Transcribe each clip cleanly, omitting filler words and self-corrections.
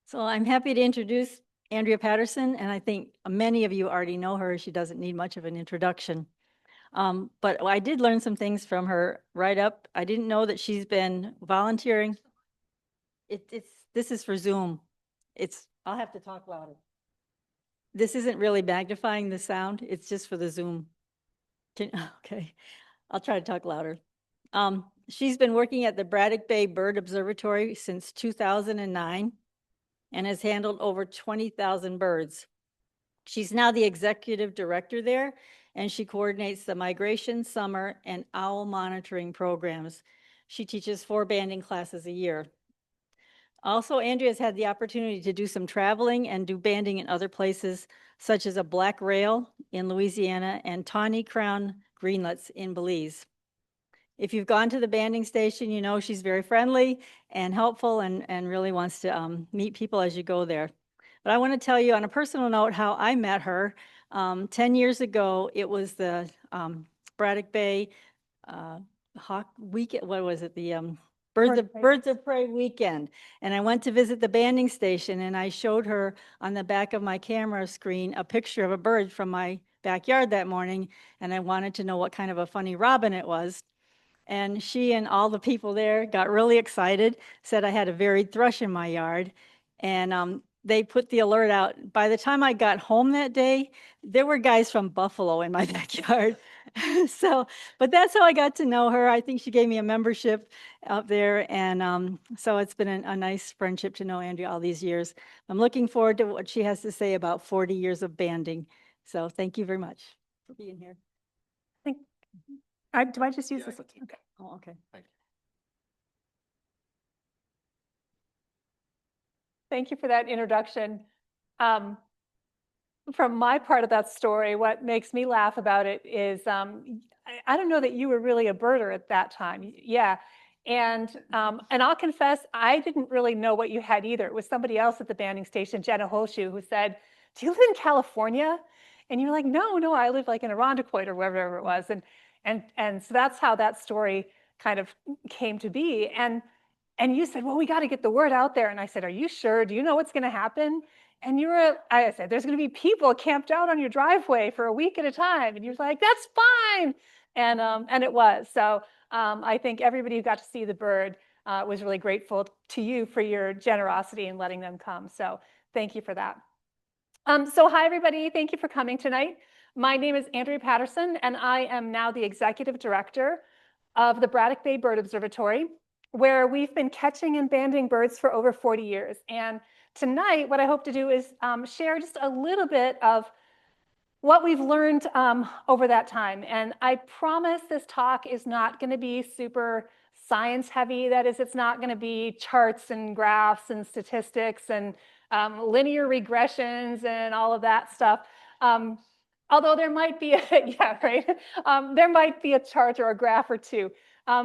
So I'm happy to introduce Andrea Patterson, and I think many of you already know her. She doesn't need much of an introduction. But I did learn some things from her right up. I didn't know that she's been volunteering. This is for Zoom. I'll have to talk louder. This isn't really magnifying the sound. It's just for the Zoom. Okay, I'll try to talk louder. She's been working at the Braddock Bay Bird Observatory since 2009 and has handled over 20,000 birds. She's now the executive director there, and she coordinates the migration, summer, and owl monitoring programs. She teaches 4 banding classes a year. Also, Andrea's had the opportunity to do some traveling and do banding in other places, such as a black rail in Louisiana and tawny crown greenlets in Belize. If you've gone to the banding station, you know she's very friendly and helpful and really wants to meet people as you go there. But I want to tell you on a personal note how I met her. 10 years ago, it was the Braddock Bay Hawk Weekend. What was it? The Birds of Prey weekend. And I went to visit the banding station, and I showed her on the back of my camera screen a picture of a bird from my backyard that morning, and I wanted to know what kind of a funny robin it was. And she and all the people there got really excited, said I had a varied thrush in my yard, and they put the alert out. By the time I got home that day, there were guys from Buffalo in my backyard. But that's how I got to know her. I think she gave me a membership out there, and so it's been a nice friendship to know Andrea all these years. I'm looking forward to what she has to say about 40 years of banding. So thank you very much for being here. Do I just use this? Okay. Oh, okay. Thank you for that introduction. From my part of that story, what makes me laugh about it is I don't know that you were really a birder at that time. Yeah. And I'll confess, I didn't really know what you had either. It was somebody else at the banding station, Jenna Holshoe, who said, "Do you live in California?" And you're like, no, I live like in Irondequoit or wherever it was. And so that's how that story kind of came to be. And you said, "Well, we got to get the word out there." And I said, "Are you sure? Do you know what's going to happen?" And I said, "There's going to be people camped out on your driveway for a week at a time." And you were like, "That's fine." And it was. So I think everybody who got to see the bird was really grateful to you for your generosity in letting them come. So thank you for that. So hi, everybody. Thank you for coming tonight. My name is Andrea Patterson, and I am now the executive director of the Braddock Bay Bird Observatory, where we've been catching and banding birds for over 40 years. And tonight, what I hope to do is share just a little bit of what we've learned over that time. And I promise this talk is not going to be super science heavy. That is, it's not going to be charts and graphs and statistics and linear regressions and all of that stuff. Although there might be, yeah, right. There might be a chart or a graph or two.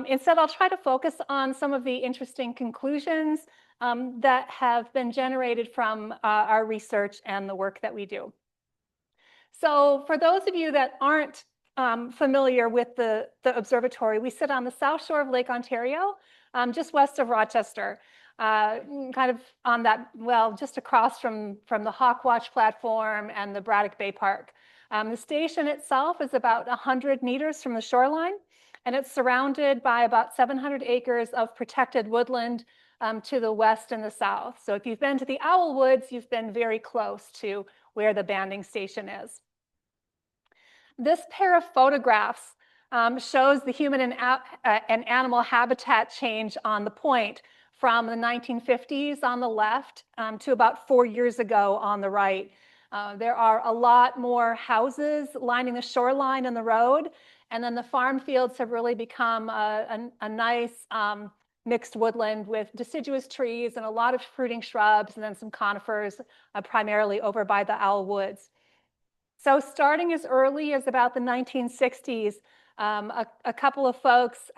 Instead, I'll try to focus on some of the interesting conclusions that have been generated from our research and the work that we do. So for those of you that aren't familiar with the observatory, we sit on the south shore of Lake Ontario, just west of Rochester, kind of on that, well, just across from the Hawk Watch platform and the Braddock Bay Park. The station itself is about 100 meters from the shoreline, and it's surrounded by about 700 acres of protected woodland to the west and the south. So if you've been to the Owl Woods, you've been very close to where the banding station is. This pair of photographs shows the human and animal habitat change on the point from the 1950s on the left to about 4 years ago on the right. There are a lot more houses lining the shoreline and the road, and then the farm fields have really become a nice mixed woodland with deciduous trees and a lot of fruiting shrubs and then some conifers, primarily over by the Owl Woods. So starting as early as about the 1960s, a couple of folks,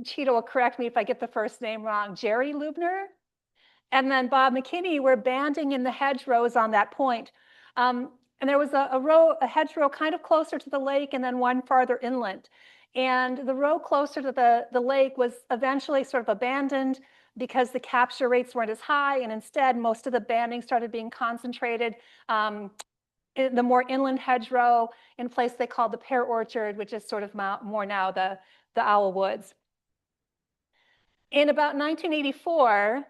Cheetah will correct me if I get the first name wrong, Jerry Lubner, and then Bob McKinney were banding in the hedgerows on that point. And there was a hedgerow kind of closer to the lake and then one farther inland. And the row closer to the lake was eventually sort of abandoned because the capture rates weren't as high, and instead most of the banding started being concentrated in the more inland hedgerow in a place they called the Pear Orchard, which is sort of more now the Owl Woods. In about 1984,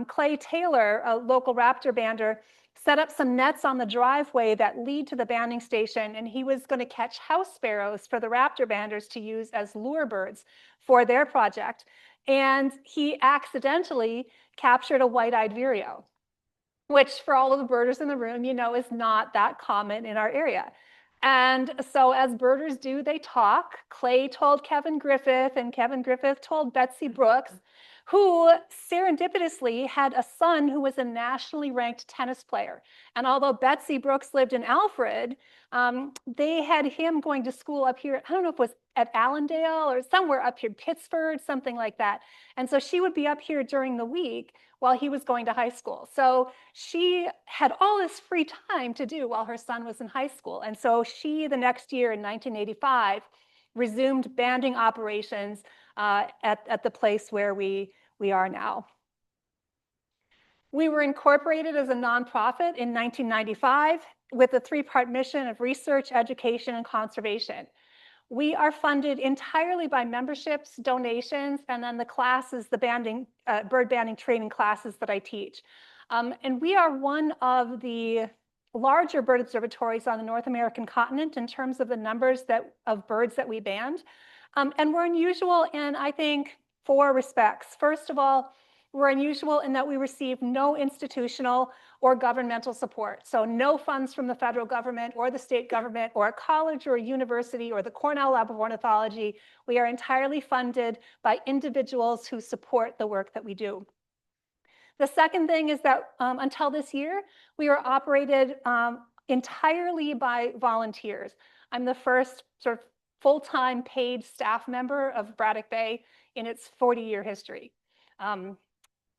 Clay Taylor, a local raptor bander, set up some nets on the driveway that lead to the banding station, and he was going to catch house sparrows for the raptor banders to use as lure birds for their project. And he accidentally captured a white-eyed vireo, which for all of the birders in the room, you know, is not that common in our area. And so as birders do, they talk. Clay told Kevin Griffith, and Kevin Griffith told Betsy Brooks, who serendipitously had a son who was a nationally ranked tennis player. And although Betsy Brooks lived in Alfred, they had him going to school up here. I don't know if it was at Allendale or somewhere up here, Pittsford, something like that. And so she would be up here during the week while he was going to high school. So she had all this free time to do while her son was in high school. And so she, the next year in 1985, resumed banding operations at the place where we are now. We were incorporated as a nonprofit in 1995 with a three-part mission of research, education, and conservation. We are funded entirely by memberships, donations, and then the classes, the bird banding training classes that I teach. And we are one of the larger bird observatories on the North American continent in terms of the numbers of birds that we band. And we're unusual in, I think, 4 respects. First of all, we're unusual in that we receive no institutional or governmental support. So no funds from the federal government or the state government or a college or a university or the Cornell Lab of Ornithology. We are entirely funded by individuals who support the work that we do. The second thing is that until this year, we are operated entirely by volunteers. I'm the first sort of full-time paid staff member of Braddock Bay in its 40-year history.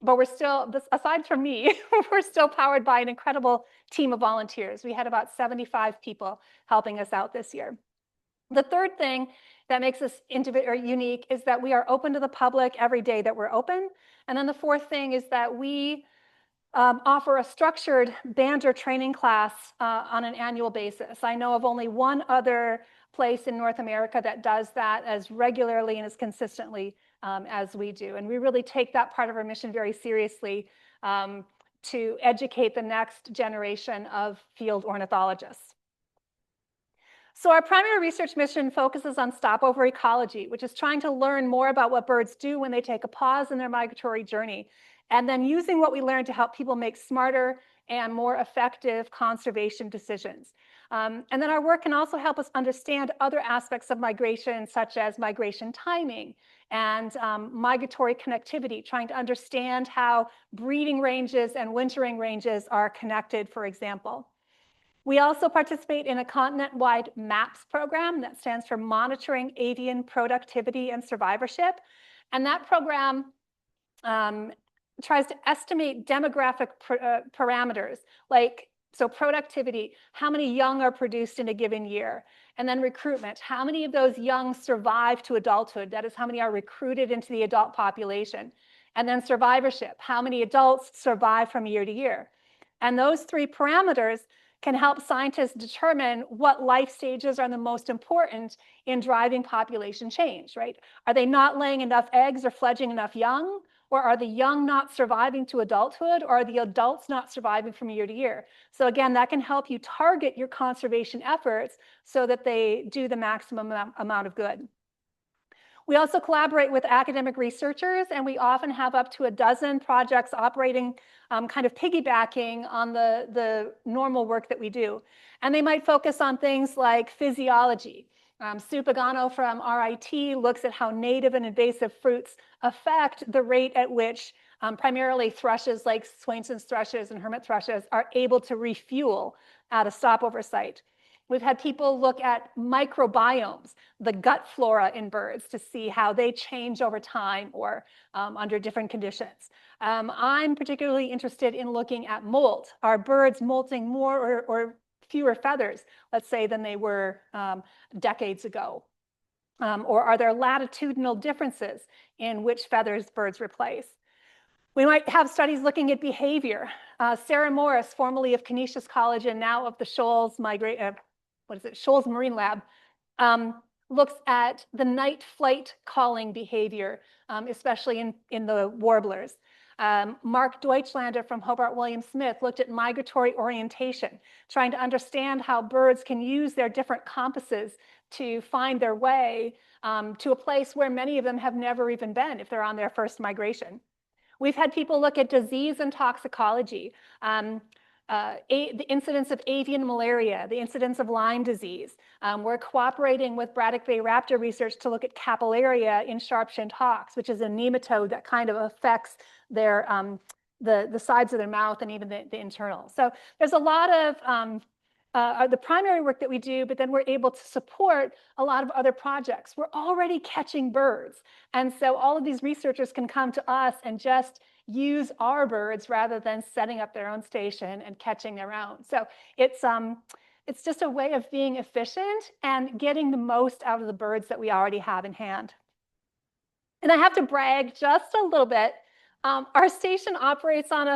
But we're still, aside from me, we're still powered by an incredible team of volunteers. We had about 75 people helping us out this year. The third thing that makes us unique is that we are open to the public every day that we're open. And then the fourth thing is that we offer a structured bander training class on an annual basis. I know of only one other place in North America that does that as regularly and as consistently as we do. And we really take that part of our mission very seriously to educate the next generation of field ornithologists. So our primary research mission focuses on stopover ecology, which is trying to learn more about what birds do when they take a pause in their migratory journey, and then using what we learn to help people make smarter and more effective conservation decisions. And then our work can also help us understand other aspects of migration, such as migration timing and migratory connectivity, trying to understand how breeding ranges and wintering ranges are connected, for example. We also participate in a continent-wide MAPS program that stands for Monitoring Avian Productivity and Survivorship. And that program tries to estimate demographic parameters, like, so productivity, how many young are produced in a given year, and then recruitment, how many of those young survive to adulthood, that is, how many are recruited into the adult population, and then survivorship, how many adults survive from year to year. And those 3 parameters can help scientists determine what life stages are the most important in driving population change, right? Are they not laying enough eggs or fledging enough young? Or are the young not surviving to adulthood? Or are the adults not surviving from year to year? So again, that can help you target your conservation efforts so that they do the maximum amount of good. We also collaborate with academic researchers, and we often have up to a dozen projects operating kind of piggybacking on the normal work that we do. And they might focus on things like physiology. Sue Pagano from RIT looks at how native and invasive fruits affect the rate at which primarily thrushes like Swainson's thrushes and hermit thrushes are able to refuel at a stopover site. We've had people look at microbiomes, the gut flora in birds, to see how they change over time or under different conditions. I'm particularly interested in looking at molt. Are birds molting more or fewer feathers, let's say, than they were decades ago? Or are there latitudinal differences in which feathers birds replace? We might have studies looking at behavior. Sarah Morris, formerly of Canisius College and now of the Shoals Shoals Marine Lab, looks at the night flight calling behavior, especially in the warblers. Mark Deutschlander from Hobart William Smith looked at migratory orientation, trying to understand how birds can use their different compasses to find their way to a place where many of them have never even been if they're on their first migration. We've had people look at disease and toxicology, the incidence of avian malaria, the incidence of Lyme disease. We're cooperating with Braddock Bay raptor research to look at capillaria in sharp-shinned hawks, which is a nematode that kind of affects their the sides of their mouth and even the internal. So there's a lot of the primary work that we do, but then we're able to support a lot of other projects. We're already catching birds. And so all of these researchers can come to us and just use our birds rather than setting up their own station and catching their own. So it's just a way of being efficient and getting the most out of the birds that we already have in hand. And I have to brag just a little bit. Our station operates on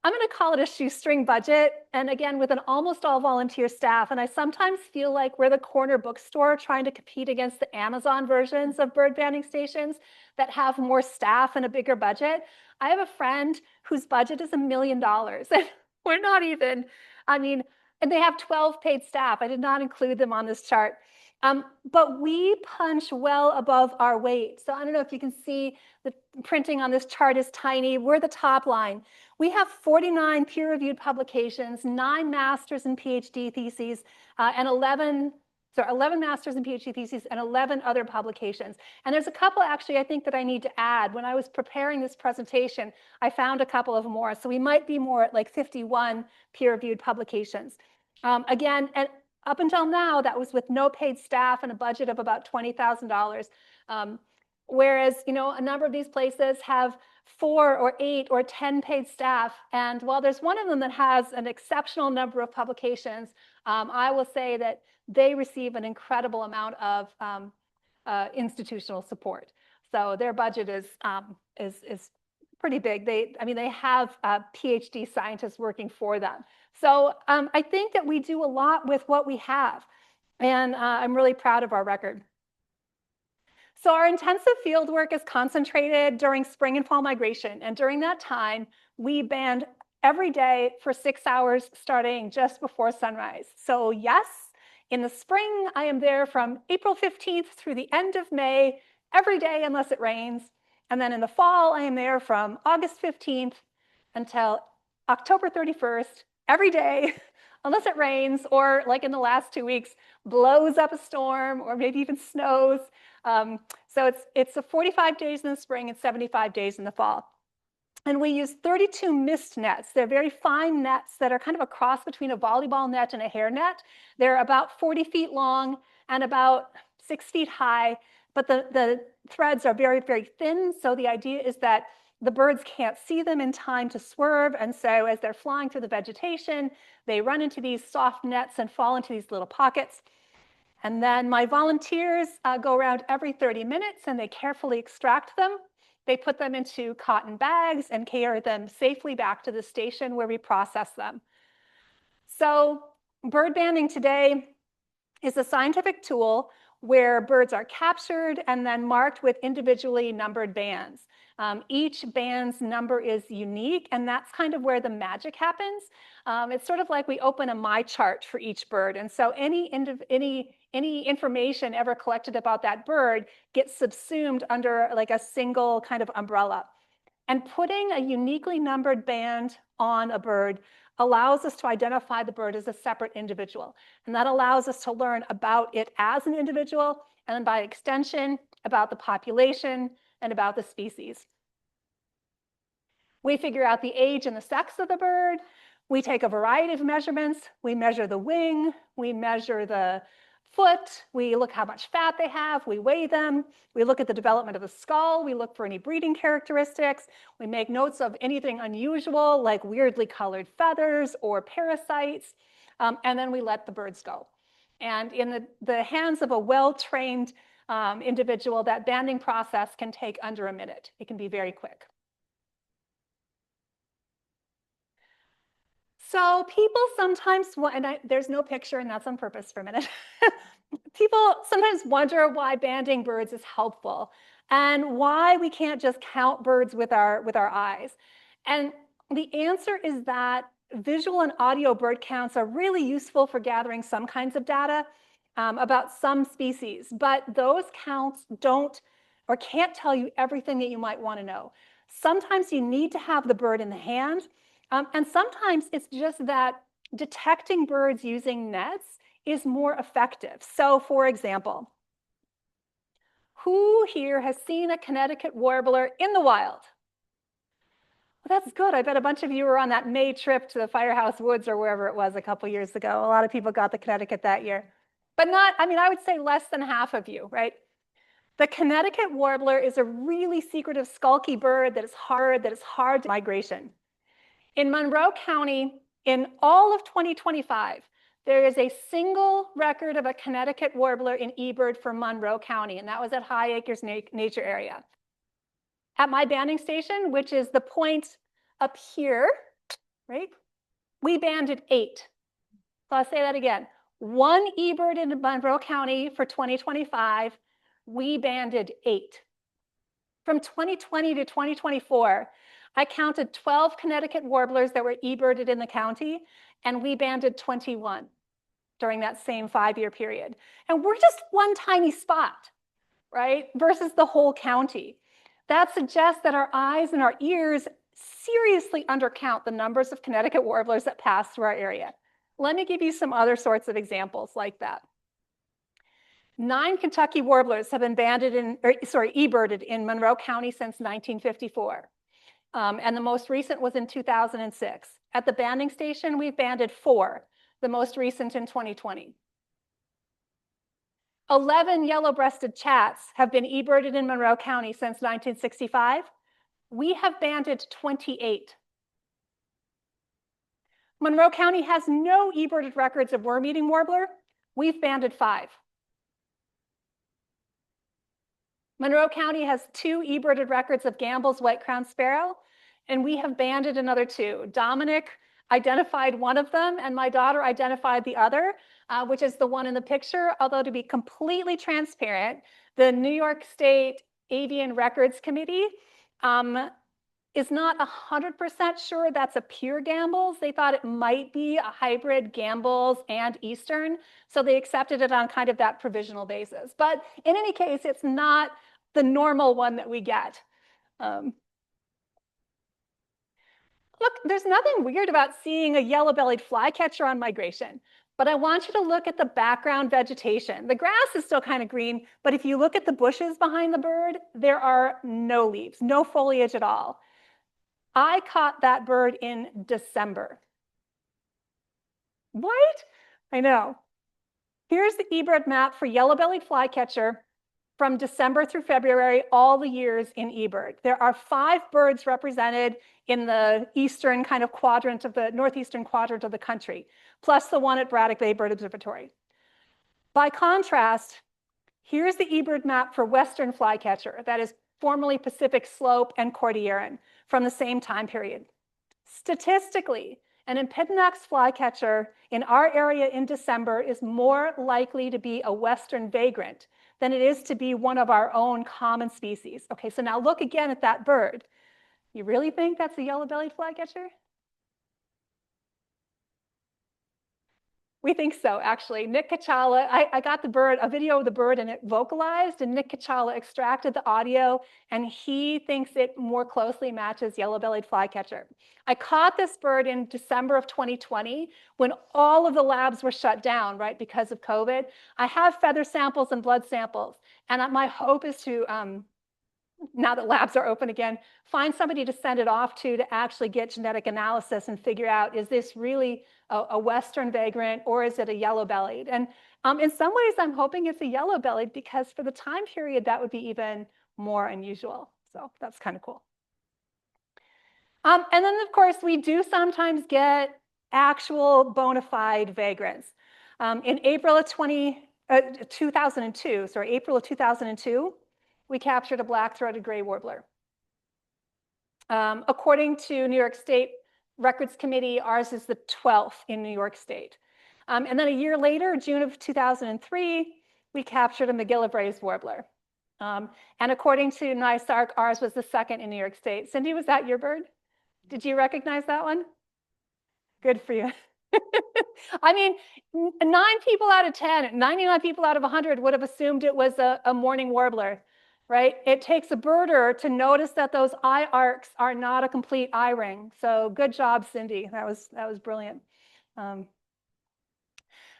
I'm going to call it a shoestring budget. And again, with an almost all volunteer staff. And I sometimes feel like we're the corner bookstore trying to compete against the Amazon versions of bird banding stations that have more staff and a bigger budget. I have a friend whose budget is $1 million. And we're not even, and they have 12 paid staff. I did not include them on this chart. But we punch well above our weight. So I don't know if you can see the printing on this chart is tiny. We're the top line. We have 49 peer-reviewed publications, 9 master's and PhD theses, and 11 master's and PhD theses, and 11 other publications. And there's a couple, actually, I think that I need to add. When I was preparing this presentation, I found a couple of more. So we might be more at like 51 peer-reviewed publications. Again, and up until now, that was with no paid staff and a budget of about $20,000. Whereas, a number of these places have 4 or 8 or 10 paid staff. And while there's one of them that has an exceptional number of publications, I will say that they receive an incredible amount of institutional support. So their budget is pretty big. They have PhD scientists working for them. So I think that we do a lot with what we have. And I'm really proud of our record. So our intensive field work is concentrated during spring and fall migration. And during that time, we band every day for 6 hours starting just before sunrise. So yes, in the spring, I am there from April 15th through the end of May, every day unless it rains. And then in the fall, I am there from August 15th until October 31st, every day, unless it rains or, like in the last 2 weeks, blows up a storm or maybe even snows. So it's 45 days in the spring and 75 days in the fall. And we use 32 mist nets. They're very fine nets that are kind of a cross between a volleyball net and a hair net. They're about 40 feet long and about 6 feet high, but the threads are very, very thin. So the idea is that the birds can't see them in time to swerve. And so as they're flying through the vegetation, they run into these soft nets and fall into these little pockets. And then my volunteers go around every 30 minutes and they carefully extract them. They put them into cotton bags and carry them safely back to the station where we process them. So bird banding today is a scientific tool where birds are captured and then marked with individually numbered bands. Each band's number is unique, and that's kind of where the magic happens. It's sort of like we open a my chart for each bird, and so any information ever collected about that bird gets subsumed under like a single kind of umbrella. And putting a uniquely numbered band on a bird allows us to identify the bird as a separate individual. And that allows us to learn about it as an individual, and then by extension, about the population and about the species. We figure out the age and the sex of the bird. We take a variety of measurements. We measure the wing. We measure the foot. We look how much fat they have. We weigh them. We look at the development of the skull. We look for any breeding characteristics. We make notes of anything unusual, like weirdly colored feathers or parasites. And then we let the birds go. And in the hands of a well-trained individual, that banding process can take under a minute. It can be very quick. So people sometimes, and there's no picture, and that's on purpose for a minute. People sometimes wonder why banding birds is helpful and why we can't just count birds with our eyes. And the answer is that visual and audio bird counts are really useful for gathering some kinds of data about some species, but those counts don't or can't tell you everything that you might want to know. Sometimes you need to have the bird in the hand, and sometimes it's just that detecting birds using nets is more effective. So for example, who here has seen a Connecticut warbler in the wild? Well, that's good. I bet a bunch of you were on that May trip to the Firehouse Woods or wherever it was a couple years ago. A lot of people got the Connecticut that year. But not, I mean, I would say less than half of you, right? The Connecticut warbler is a really secretive, skulky bird that is hard to migration. In Monroe County, in all of 2025, there is a single record of a Connecticut warbler in eBird for Monroe County, and that was at High Acres Nature Area. At my banding station, which is the point up here, right, we banded 8. So I'll say that again. 1 eBird in Monroe County for 2025, we banded 8. From 2020 to 2024, I counted 12 Connecticut warblers that were eBirded in the county, and we banded 21 during that same 5-year period. And we're just one tiny spot, right, versus the whole county. That suggests that our eyes and our ears seriously undercount the numbers of Connecticut warblers that pass through our area. Let me give you some other sorts of examples like that. 9 Kentucky warblers have been eBirded in Monroe County since 1954. And the most recent was in 2006. At the banding station, we've banded 4, the most recent in 2020. 11 yellow-breasted chats have been eBirded in Monroe County since 1965. We have banded 28. Monroe County has no eBirded records of worm-eating warbler. We've banded 5. Monroe County has 2 eBirded records of Gamble's white-crowned sparrow, and we have banded another 2. Dominic identified one of them, and my daughter identified the other, which is the one in the picture. Although to be completely transparent, the New York State Avian Records Committee is not 100% sure that's a pure Gamble's. They thought it might be a hybrid Gamble's and Eastern, so they accepted it on kind of that provisional basis. But in any case, it's not the normal one that we get. Look, there's nothing weird about seeing a yellow-bellied flycatcher on migration, but I want you to look at the background vegetation. The grass is still kind of green, but if you look at the bushes behind the bird, there are no leaves, no foliage at all. I caught that bird in December. What? I know. Here's the eBird map for yellow-bellied flycatcher from December through February, all the years in eBird. There are 5 birds represented in the eastern kind of quadrant of the northeastern quadrant of the country, plus the one at Braddock Bay Bird Observatory. By contrast, here's the eBird map for western flycatcher, that is formerly Pacific Slope and Cordilleran, from the same time period. Statistically, an Empidonax flycatcher in our area in December is more likely to be a western vagrant than it is to be one of our own common species. Okay, so now look again at that bird. You really think that's a yellow-bellied flycatcher? We think so, actually. Nick Kachala, I got the bird, a video of the bird, and it vocalized, and Nick Kachala extracted the audio, and he thinks it more closely matches yellow-bellied flycatcher. I caught this bird in December of 2020 when all of the labs were shut down, right, because of COVID. I have feather samples and blood samples, and my hope is to, now that labs are open again, find somebody to send it off to actually get genetic analysis and figure out, is this really a western vagrant or is it a yellow-bellied? And in some ways, I'm hoping it's a yellow-bellied because for the time period, that would be even more unusual. So that's kind of cool. And then, of course, we do sometimes get actual bona fide vagrants. In April of 2002, we captured a black-throated gray warbler. According to New York State Records Committee. Ours is the 12th in New York State. And then a year later, June of 2003, we captured a McGillivray's warbler. And according to NYSARC, ours was the second in New York State. Cindy, was that your bird? Did you recognize that one? Good for you. I mean, 9 people out of 10, 99 people out of 100 would have assumed it was a morning warbler, right? It takes a birder to notice that those eye arcs are not a complete eye ring. So good job, Cindy. That was brilliant.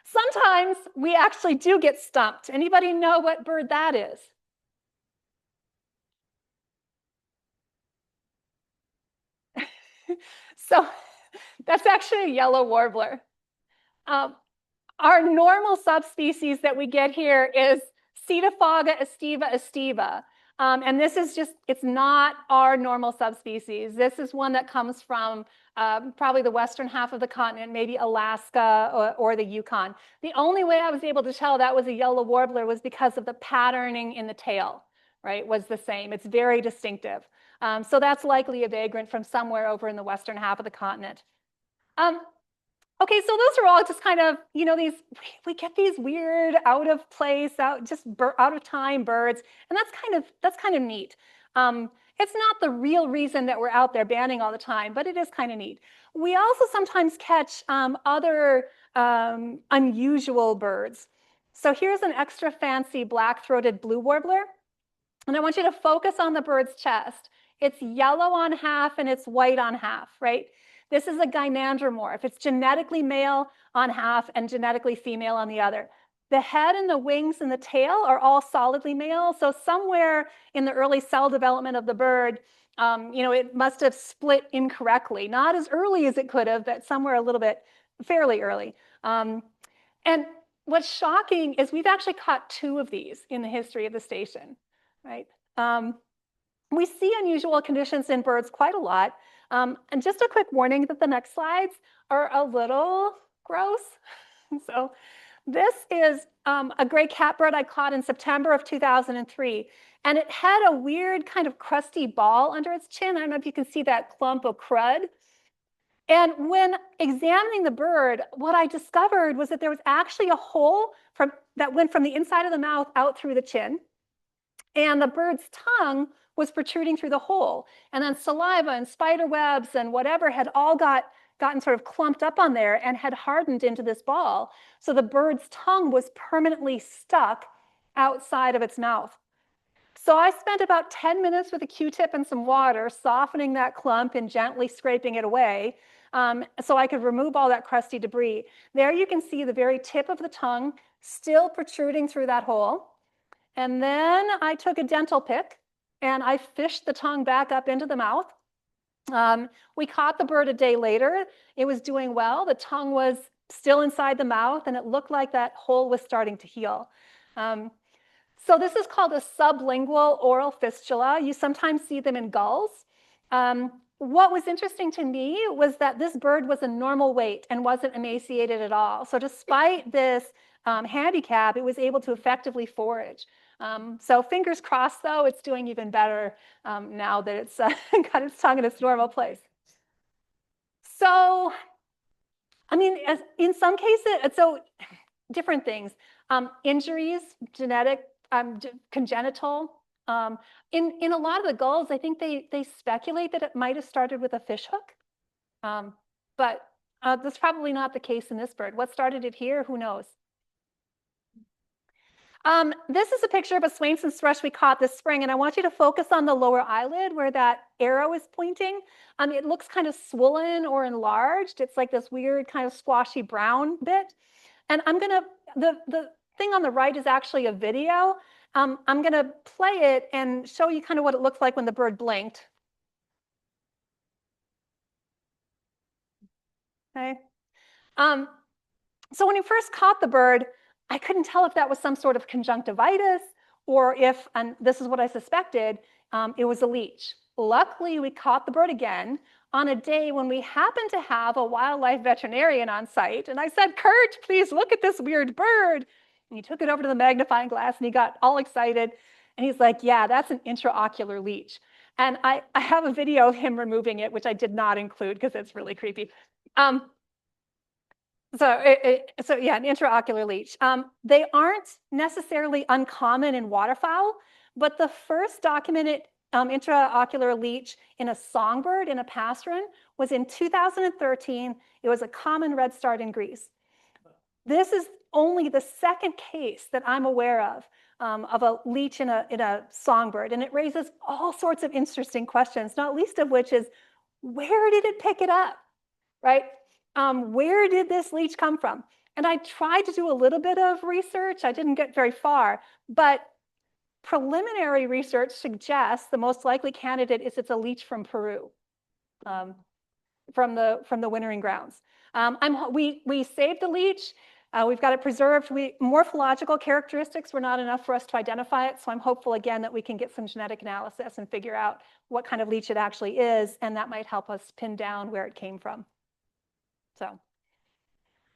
Sometimes we actually do get stumped. Anybody know what bird that is? So that's actually a yellow warbler. Our normal subspecies that we get here is Cetophaga aestiva aestiva. And this is just, it's not our normal subspecies. This is one that comes from probably the western half of the continent, maybe Alaska or the Yukon. The only way I was able to tell that was a yellow warbler was because of the patterning in the tail, right, was the same. It's very distinctive. So that's likely a vagrant from somewhere over in the western half of the continent. Okay, so those are all just kind of, you know, we get these weird out of place, out of time birds, and that's kind of neat. It's not the real reason that we're out there banding all the time, but it is kind of neat. We also sometimes catch other unusual birds. So here's an extra fancy black-throated blue warbler, and I want you to focus on the bird's chest. It's yellow on half and it's white on half, right? This is a gynandromorph. It's genetically male on half and genetically female on the other. The head and the wings and the tail are all solidly male. So somewhere in the early cell development of the bird, you know, it must have split incorrectly. Not as early as it could have, but somewhere a little bit fairly early. And what's shocking is we've actually caught 2 of these in the history of the station, right? We see unusual conditions in birds quite a lot. And just a quick warning that the next slides are a little gross. So this is a gray catbird I caught in September of 2003. And it had a weird kind of crusty ball under its chin. I don't know if you can see that clump of crud. And when examining the bird, what I discovered was that there was actually a hole that went from the inside of the mouth out through the chin. And the bird's tongue was protruding through the hole. And then saliva and spider webs and whatever had all gotten sort of clumped up on there and had hardened into this ball. So the bird's tongue was permanently stuck outside of its mouth. So I spent about 10 minutes with a Q-tip and some water, softening that clump and gently scraping it away so I could remove all that crusty debris. There you can see the very tip of the tongue still protruding through that hole. And then I took a dental pick and I fished the tongue back up into the mouth. We caught the bird a day later. It was doing well. The tongue was still inside the mouth and it looked like that hole was starting to heal. So this is called a sublingual oral fistula. You sometimes see them in gulls. What was interesting to me was that this bird was a normal weight and wasn't emaciated at all. So despite this handicap, it was able to effectively forage. So fingers crossed, though, it's doing even better now that it's got its tongue in its normal place. So, I mean, in some cases, so different things. Injuries, genetic, congenital. In a lot of the gulls, I think they speculate that it might have started with a fish hook. But that's probably not the case in this bird. What started it here? Who knows? This is a picture of a Swainson's thrush we caught this spring, and I want you to focus on the lower eyelid where that arrow is pointing. It looks kind of swollen or enlarged. It's like this weird kind of squashy brown bit. And the thing on the right is actually a video. I'm gonna play it and show you kind of what it looks like when the bird blinked. Okay. So when you first caught the bird, I couldn't tell if that was some sort of conjunctivitis or if, and this is what I suspected, it was a leech. Luckily, we caught the bird again on a day when we happened to have a wildlife veterinarian on site. And I said, Kurt, please look at this weird bird. And he took it over to the magnifying glass and he got all excited. And he's like, yeah, that's an intraocular leech. And I have a video of him removing it, which I did not include because it's really creepy. So yeah, an intraocular leech. They aren't necessarily uncommon in waterfowl, but the first documented intraocular leech in a songbird in a passerine was in 2013. It was a common redstart in Greece. This is only the second case that I'm aware of a leech in a songbird, and it raises all sorts of interesting questions, not least of which is, where did it pick it up, right? Where did this leech come from? And I tried to do a little bit of research. I didn't get very far, but preliminary research suggests the most likely candidate is it's a leech from Peru, from the wintering grounds. We saved the leech. We've got it preserved. Morphological characteristics were not enough for us to identify it, so I'm hopeful again that we can get some genetic analysis and figure out what kind of leech it actually is, and that might help us pin down where it came from. So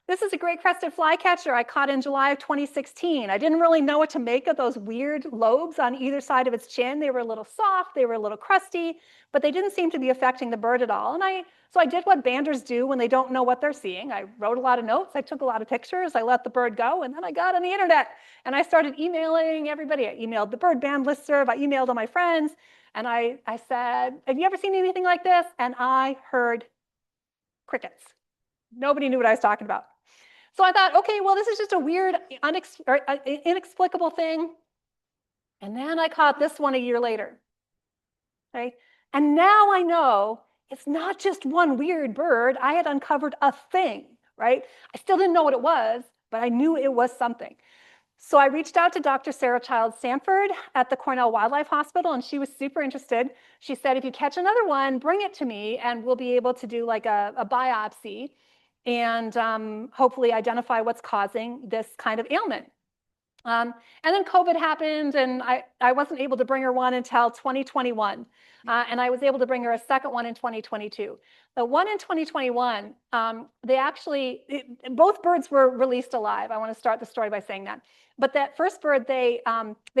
this is a great crested flycatcher I caught in July of 2016. I didn't really know what to make of those weird lobes on either side of its chin. They were a little soft, they were a little crusty, but they didn't seem to be affecting the bird at all. So I did what banders do when they don't know what they're seeing. I wrote a lot of notes, I took a lot of pictures, I let the bird go, and then I got on the internet and I started emailing everybody. I emailed the bird band listserv, I emailed all my friends, and I said, have you ever seen anything like this? And I heard crickets. Nobody knew what I was talking about. So I thought, okay, well, this is just a weird, inexplicable thing. And then I caught this one a year later. Okay? And now I know it's not just one weird bird. I had uncovered a thing, right? I still didn't know what it was, but I knew it was something. So I reached out to Dr. Sarah Child-Sanford at the Cornell Wildlife Hospital, and she was super interested. She said, if you catch another one, bring it to me, and we'll be able to do like a biopsy and hopefully identify what's causing this kind of ailment. And then COVID happened, and I wasn't able to bring her one until 2021. And I was able to bring her a second one in 2022. The one in 2021, both birds were released alive. I want to start the story by saying that. But that first bird, they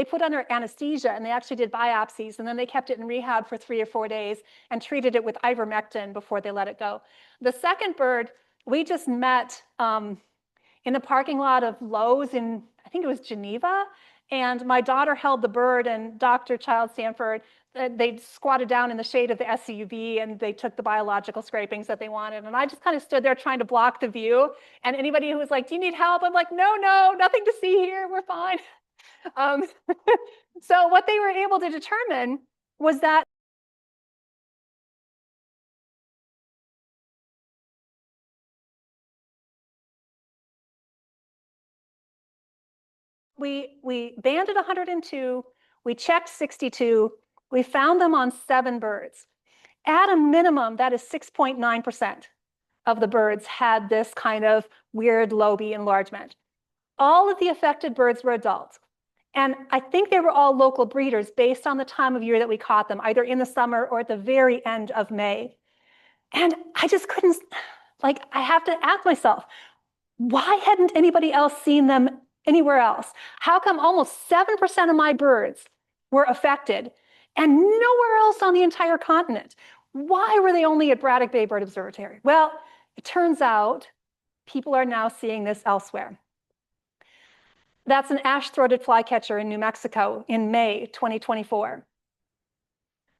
put under anesthesia, and they actually did biopsies, and then they kept it in rehab for 3 or 4 days and treated it with ivermectin before they let it go. The second bird, we just met in the parking lot of Lowe's in, I think it was Geneva, and my daughter held the bird, and Dr. Child-Sanford, they squatted down in the shade of the SUV, and they took the biological scrapings that they wanted. And I just kind of stood there trying to block the view. And anybody who was like, do you need help? I'm like, no, nothing to see here. We're fine. So what they were able to determine was that we banded 102, we checked 62, we found them on 7 birds. At a minimum, that is 6.9% of the birds had this kind of weird lobe enlargement. All of the affected birds were adults. And I think they were all local breeders based on the time of year that we caught them, either in the summer or at the very end of May. And I just couldn't, like, I have to ask myself, why hadn't anybody else seen them anywhere else? How come almost 7% of my birds were affected and nowhere else on the entire continent? Why were they only at Braddock Bay Bird Observatory? Well, it turns out people are now seeing this elsewhere. That's an ash-throated flycatcher in New Mexico in May 2024.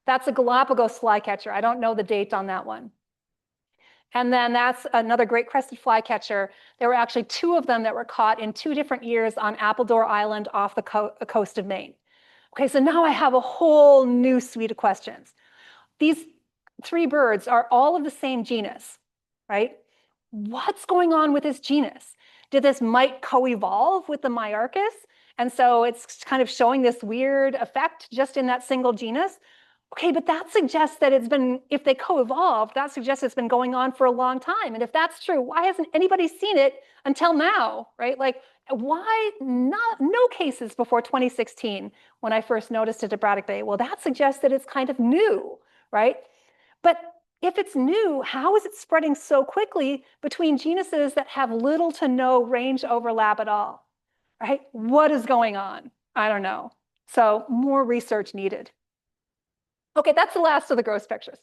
That's a Galapagos flycatcher. I don't know the date on that one. And then that's another great crested flycatcher. There were actually 2 of them that were caught in 2 different years on Appledore Island off the coast of Maine. Okay, so now I have a whole new suite of questions. These 3 birds are all of the same genus, right? What's going on with this genus? Did this mite co-evolve with the Myarchus? And so it's kind of showing this weird effect just in that single genus. Okay, but that suggests that it's been, if they co-evolved, that suggests it's been going on for a long time. And if that's true, why hasn't anybody seen it until now, right? Like, why no cases before 2016 when I first noticed it at Braddock Bay? Well, that suggests that it's kind of new, right? But if it's new, how is it spreading so quickly between genuses that have little to no range overlap at all, right? What is going on? I don't know. So more research needed. Okay, that's the last of the gross pictures.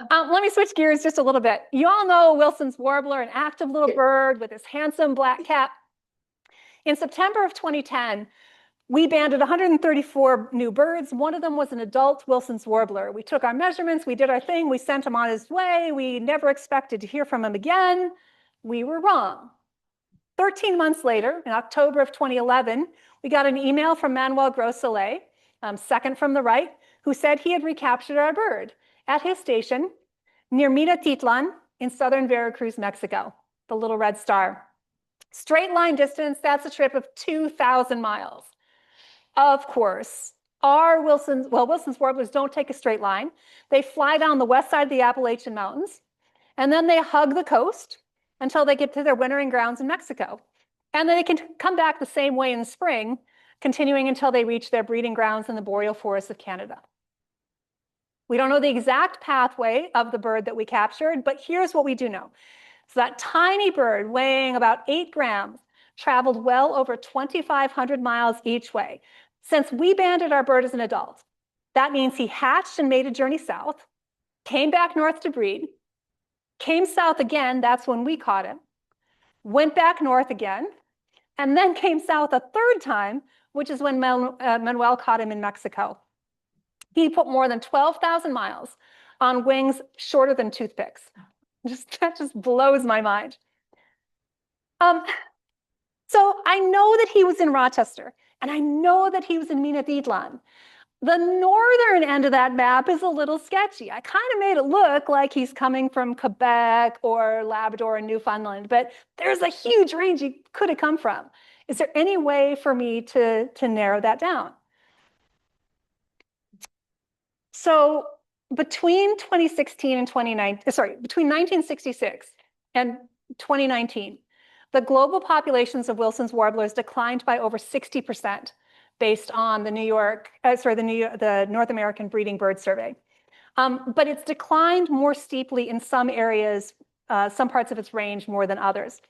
Let me switch gears just a little bit. You all know Wilson's warbler, an active little bird with his handsome black cap. In September of 2010, we banded 134 new birds. One of them was an adult Wilson's warbler. We took our measurements, we did our thing, we sent him on his way. We never expected to hear from him again. We were wrong. 13 months later, in October of 2011, we got an email from Manuel Gros-Soleil, second from the right, who said he had recaptured our bird at his station near Minatitlan in southern Veracruz, Mexico, the little red star. Straight line distance, that's a trip of 2,000 miles. Of course, Wilson's warblers don't take a straight line. They fly down the west side of the Appalachian Mountains, and then they hug the coast until they get to their wintering grounds in Mexico. And then they can come back the same way in the spring, continuing until they reach their breeding grounds in the boreal forests of Canada. We don't know the exact pathway of the bird that we captured, but here's what we do know. So that tiny bird weighing about 8 grams traveled well over 2,500 miles each way. Since we banded our bird as an adult, that means he hatched and made a journey south, came back north to breed, came south again, that's when we caught him, went back north again, and then came south a third time, which is when Manuel caught him in Mexico. He put more than 12,000 miles on wings shorter than toothpicks. That just blows my mind. So I know that he was in Rochester, and I know that he was in Minatitlan. The northern end of that map is a little sketchy. I kind of made it look like he's coming from Quebec or Labrador and Newfoundland, but there's a huge range he could have come from. Is there any way for me to narrow that down? So between 2016 and 2019, between 1966 and 2019, the global populations of Wilson's warblers declined by over 60% based on the North American Breeding Bird Survey. But it's declined more steeply in some areas, some parts of its range more than others.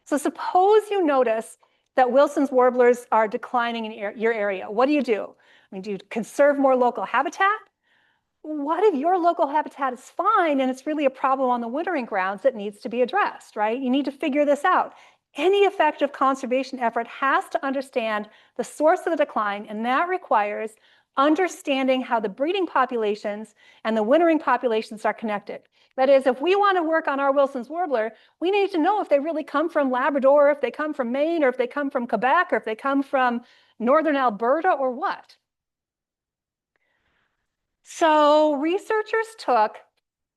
So suppose you notice that Wilson's warblers are declining in your area. What do you do? I mean, do you conserve more local habitat? What if your local habitat is fine and it's really a problem on the wintering grounds that needs to be addressed, right? You need to figure this out. Any effective conservation effort has to understand the source of the decline, and that requires understanding how the breeding populations and the wintering populations are connected. That is, if we want to work on our Wilson's warbler, we need to know if they really come from Labrador, if they come from Maine, or if they come from Quebec, or if they come from northern Alberta, or what. So researchers took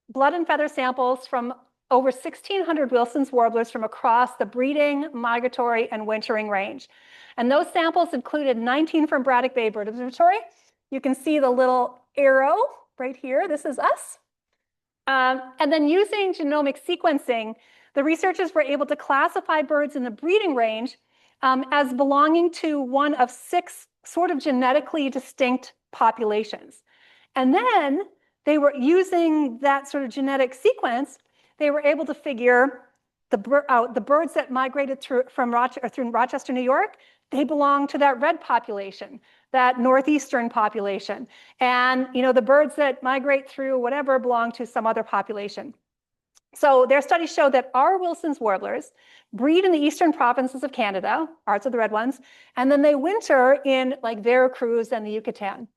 blood and feather samples from over 1,600 Wilson's warblers from across the breeding, migratory, and wintering range. And those samples included 19 from Braddock Bay Bird Observatory. You can see the little arrow right here. This is us. And then using genomic sequencing, the researchers were able to classify birds in the breeding range as belonging to one of 6 sort of genetically distinct populations. And then they were using that sort of genetic sequence, they were able to figure the birds that migrated through Rochester, New York, they belong to that red population, that northeastern population. And the birds that migrate through whatever belong to some other population. So their studies show that our Wilson's warblers breed in the eastern provinces of Canada, ours are the red ones, and then they winter in like Veracruz and the Yucatan.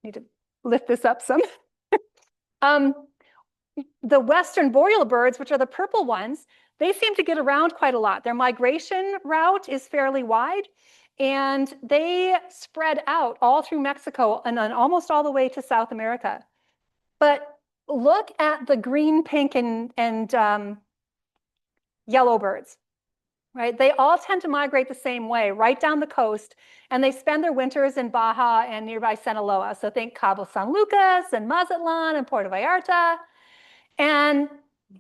Need to lift this up some. The western boreal birds, which are the purple ones, they seem to get around quite a lot. Their migration route is fairly wide, and they spread out all through Mexico and then almost all the way to South America. But look at the green, pink, and yellow birds, right? They all tend to migrate the same way, right down the coast, and they spend their winters in Baja and nearby Sinaloa. So think Cabo San Lucas and Mazatlan and Puerto Vallarta. And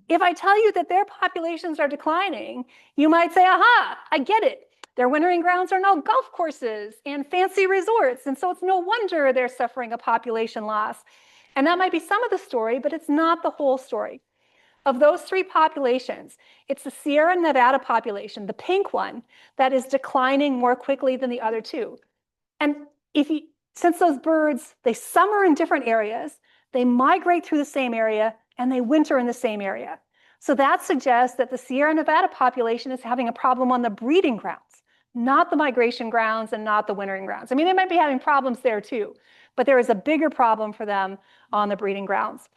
if I tell you that their populations are declining, you might say, aha, I get it. Their wintering grounds are now golf courses and fancy resorts. And so it's no wonder they're suffering a population loss. And that might be some of the story, but it's not the whole story. Of those 3 populations, it's the Sierra Nevada population, the pink one, that is declining more quickly than the other 2. And since those birds, they summer in different areas, they migrate through the same area, and they winter in the same area. So that suggests that the Sierra Nevada population is having a problem on the breeding grounds, not the migration grounds and not the wintering grounds. I mean, they might be having problems there too, but there is a bigger problem for them on the breeding grounds.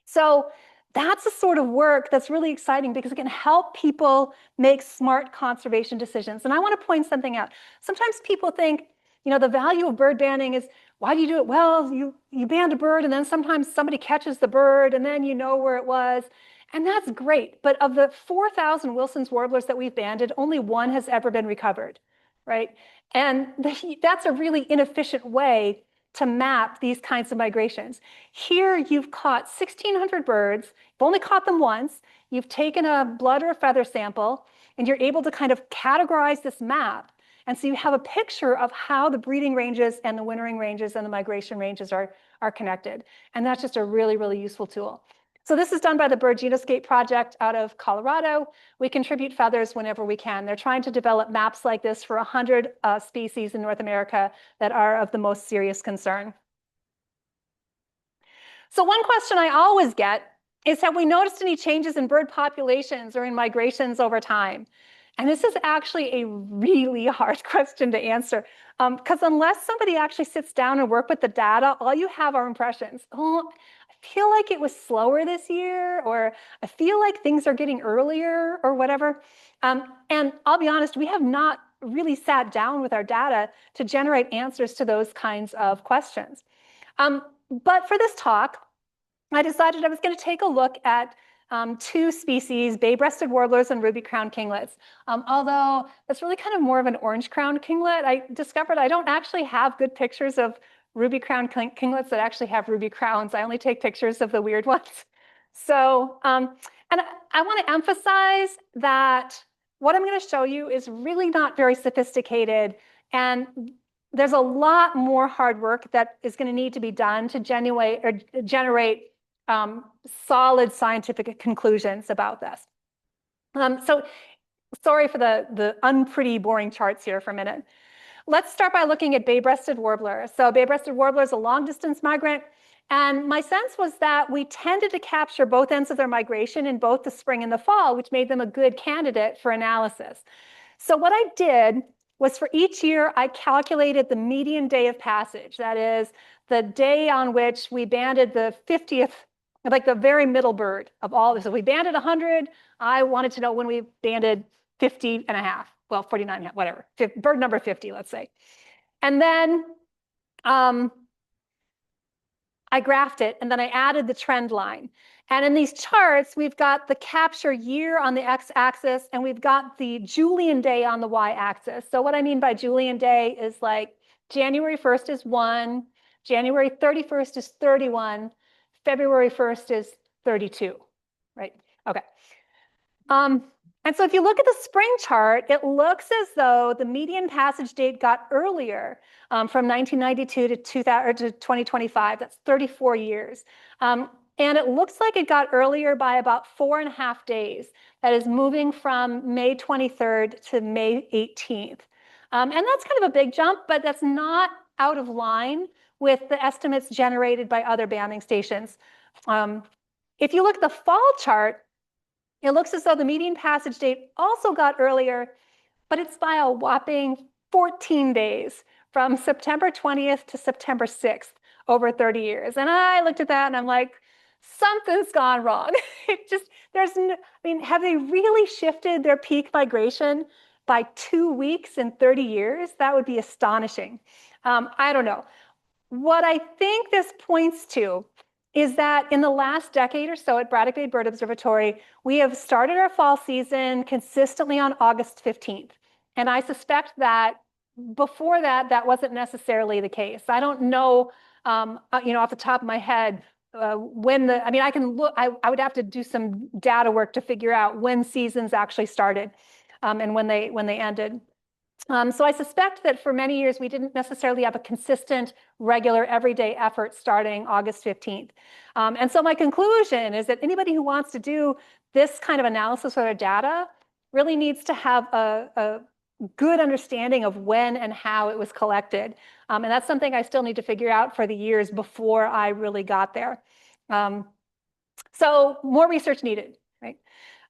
So that's the sort of work that's really exciting because it can help people make smart conservation decisions. And I want to point something out. Sometimes people think, the value of bird banding is, why do you do it? Well, you band a bird and then sometimes somebody catches the bird and then you know where it was. And that's great. But of the 4,000 Wilson's warblers that we've banded, only one has ever been recovered, right? And that's a really inefficient way to map these kinds of migrations. Here you've caught 1,600 birds, you've only caught them once, you've taken a blood or a feather sample, and you're able to kind of categorize this map. And so you have a picture of how the breeding ranges and the wintering ranges and the migration ranges are connected. And that's just a really, really useful tool. So this is done by the Bird Genoscape Project out of Colorado. We contribute feathers whenever we can. They're trying to develop maps like this for 100 species in North America that are of the most serious concern. So one question I always get is, have we noticed any changes in bird populations or in migrations over time? And this is actually a really hard question to answer because unless somebody actually sits down and work with the data, all you have are impressions. Oh, I feel like it was slower this year, or I feel like things are getting earlier or whatever. And I'll be honest, we have not really sat down with our data to generate answers to those kinds of questions. But for this talk, I decided I was going to take a look at two species, bay-breasted warblers and ruby-crowned kinglets. Although that's really kind of more of an orange-crowned kinglet. I discovered I don't actually have good pictures of ruby-crowned kinglets that actually have ruby crowns. I only take pictures of the weird ones. So, and I want to emphasize that what I'm going to show you is really not very sophisticated, and there's a lot more hard work that is going to need to be done to generate solid scientific conclusions about this. So sorry for the unpretty, boring charts here for a minute. Let's start by looking at bay-breasted warbler. So bay-breasted warbler is a long-distance migrant. And my sense was that we tended to capture both ends of their migration in both the spring and the fall, which made them a good candidate for analysis. So what I did was, for each year, I calculated the median day of passage. That is the day on which we banded the 50th, like the very middle bird of all this. So we banded 100. I wanted to know when we banded 50 and a half. Well, 49 and a half, whatever. Bird number 50, let's say. And then I graphed it, and then I added the trend line. And in these charts, we've got the capture year on the x-axis, and we've got the Julian day on the y-axis. So what I mean by Julian day is like January 1st is 1, January 31st is 31, February 1st is 32, right? Okay. And so if you look at the spring chart, it looks as though the median passage date got earlier from 1992 to 2025. That's 34 years. And it looks like it got earlier by about 4.5 days. That is moving from May 23rd to May 18th. And that's kind of a big jump, but that's not out of line with the estimates generated by other banding stations. If you look at the fall chart, it looks as though the median passage date also got earlier, but it's by a whopping 14 days, from September 20th to September 6th, over 30 years. And I looked at that and I'm like, something's gone wrong. Have they really shifted their peak migration by 2 weeks in 30 years? That would be astonishing. I don't know. What I think this points to is that in the last decade or so at Braddock Bay Bird Observatory, we have started our fall season consistently on August 15th. And I suspect that before that, that wasn't necessarily the case. I don't know, off the top of my head, I can look, I would have to do some data work to figure out when seasons actually started and when they ended. So I suspect that for many years, we didn't necessarily have a consistent, regular, everyday effort starting August 15th. And so my conclusion is that anybody who wants to do this kind of analysis of their data really needs to have a good understanding of when and how it was collected. And that's something I still need to figure out for the years before I really got there. So more research needed, right?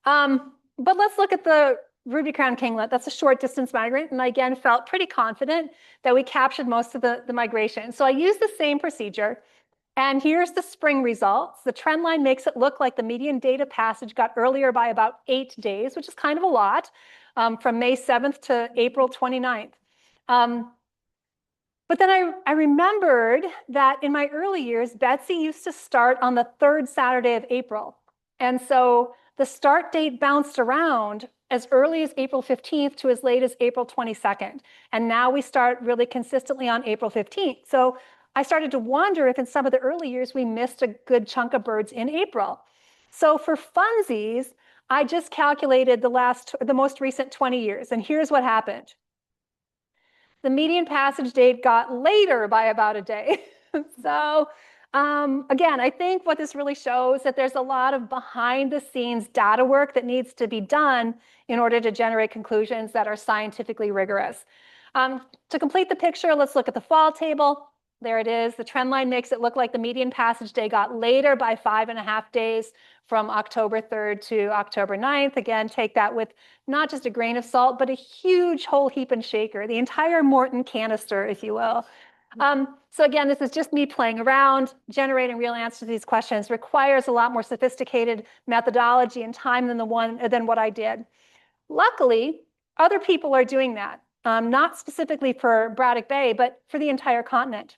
But let's look at the ruby crown kinglet. That's a short distance migrant, and I again felt pretty confident that we captured most of the migration. So I used the same procedure, and here's the spring results. The trend line makes it look like the median date of passage got earlier by about 8 days, which is kind of a lot, from May 7th to April 29th. But then I remembered that in my early years, Betsy used to start on the third Saturday of April. And so the start date bounced around as early as April 15th to as late as April 22nd. And now we start really consistently on April 15th. So I started to wonder if in some of the early years we missed a good chunk of birds in April. So for funsies, I just calculated the most recent 20 years. And here's what happened. The median passage date got later by about a day. So again, I think what this really shows that there's a lot of behind the scenes data work that needs to be done in order to generate conclusions that are scientifically rigorous. To complete the picture, let's look at the fall table. There it is. The trend line makes it look like the median passage day got later by 5.5 days from October 3rd to October 9th. Again, take that with not just a grain of salt, but a huge whole heap and shaker, the entire Morton canister, if you will. So again, this is just me playing around. Generating real answers to these questions requires a lot more sophisticated methodology and time than what I did. Luckily, other people are doing that, not specifically for Braddock Bay, but for the entire continent.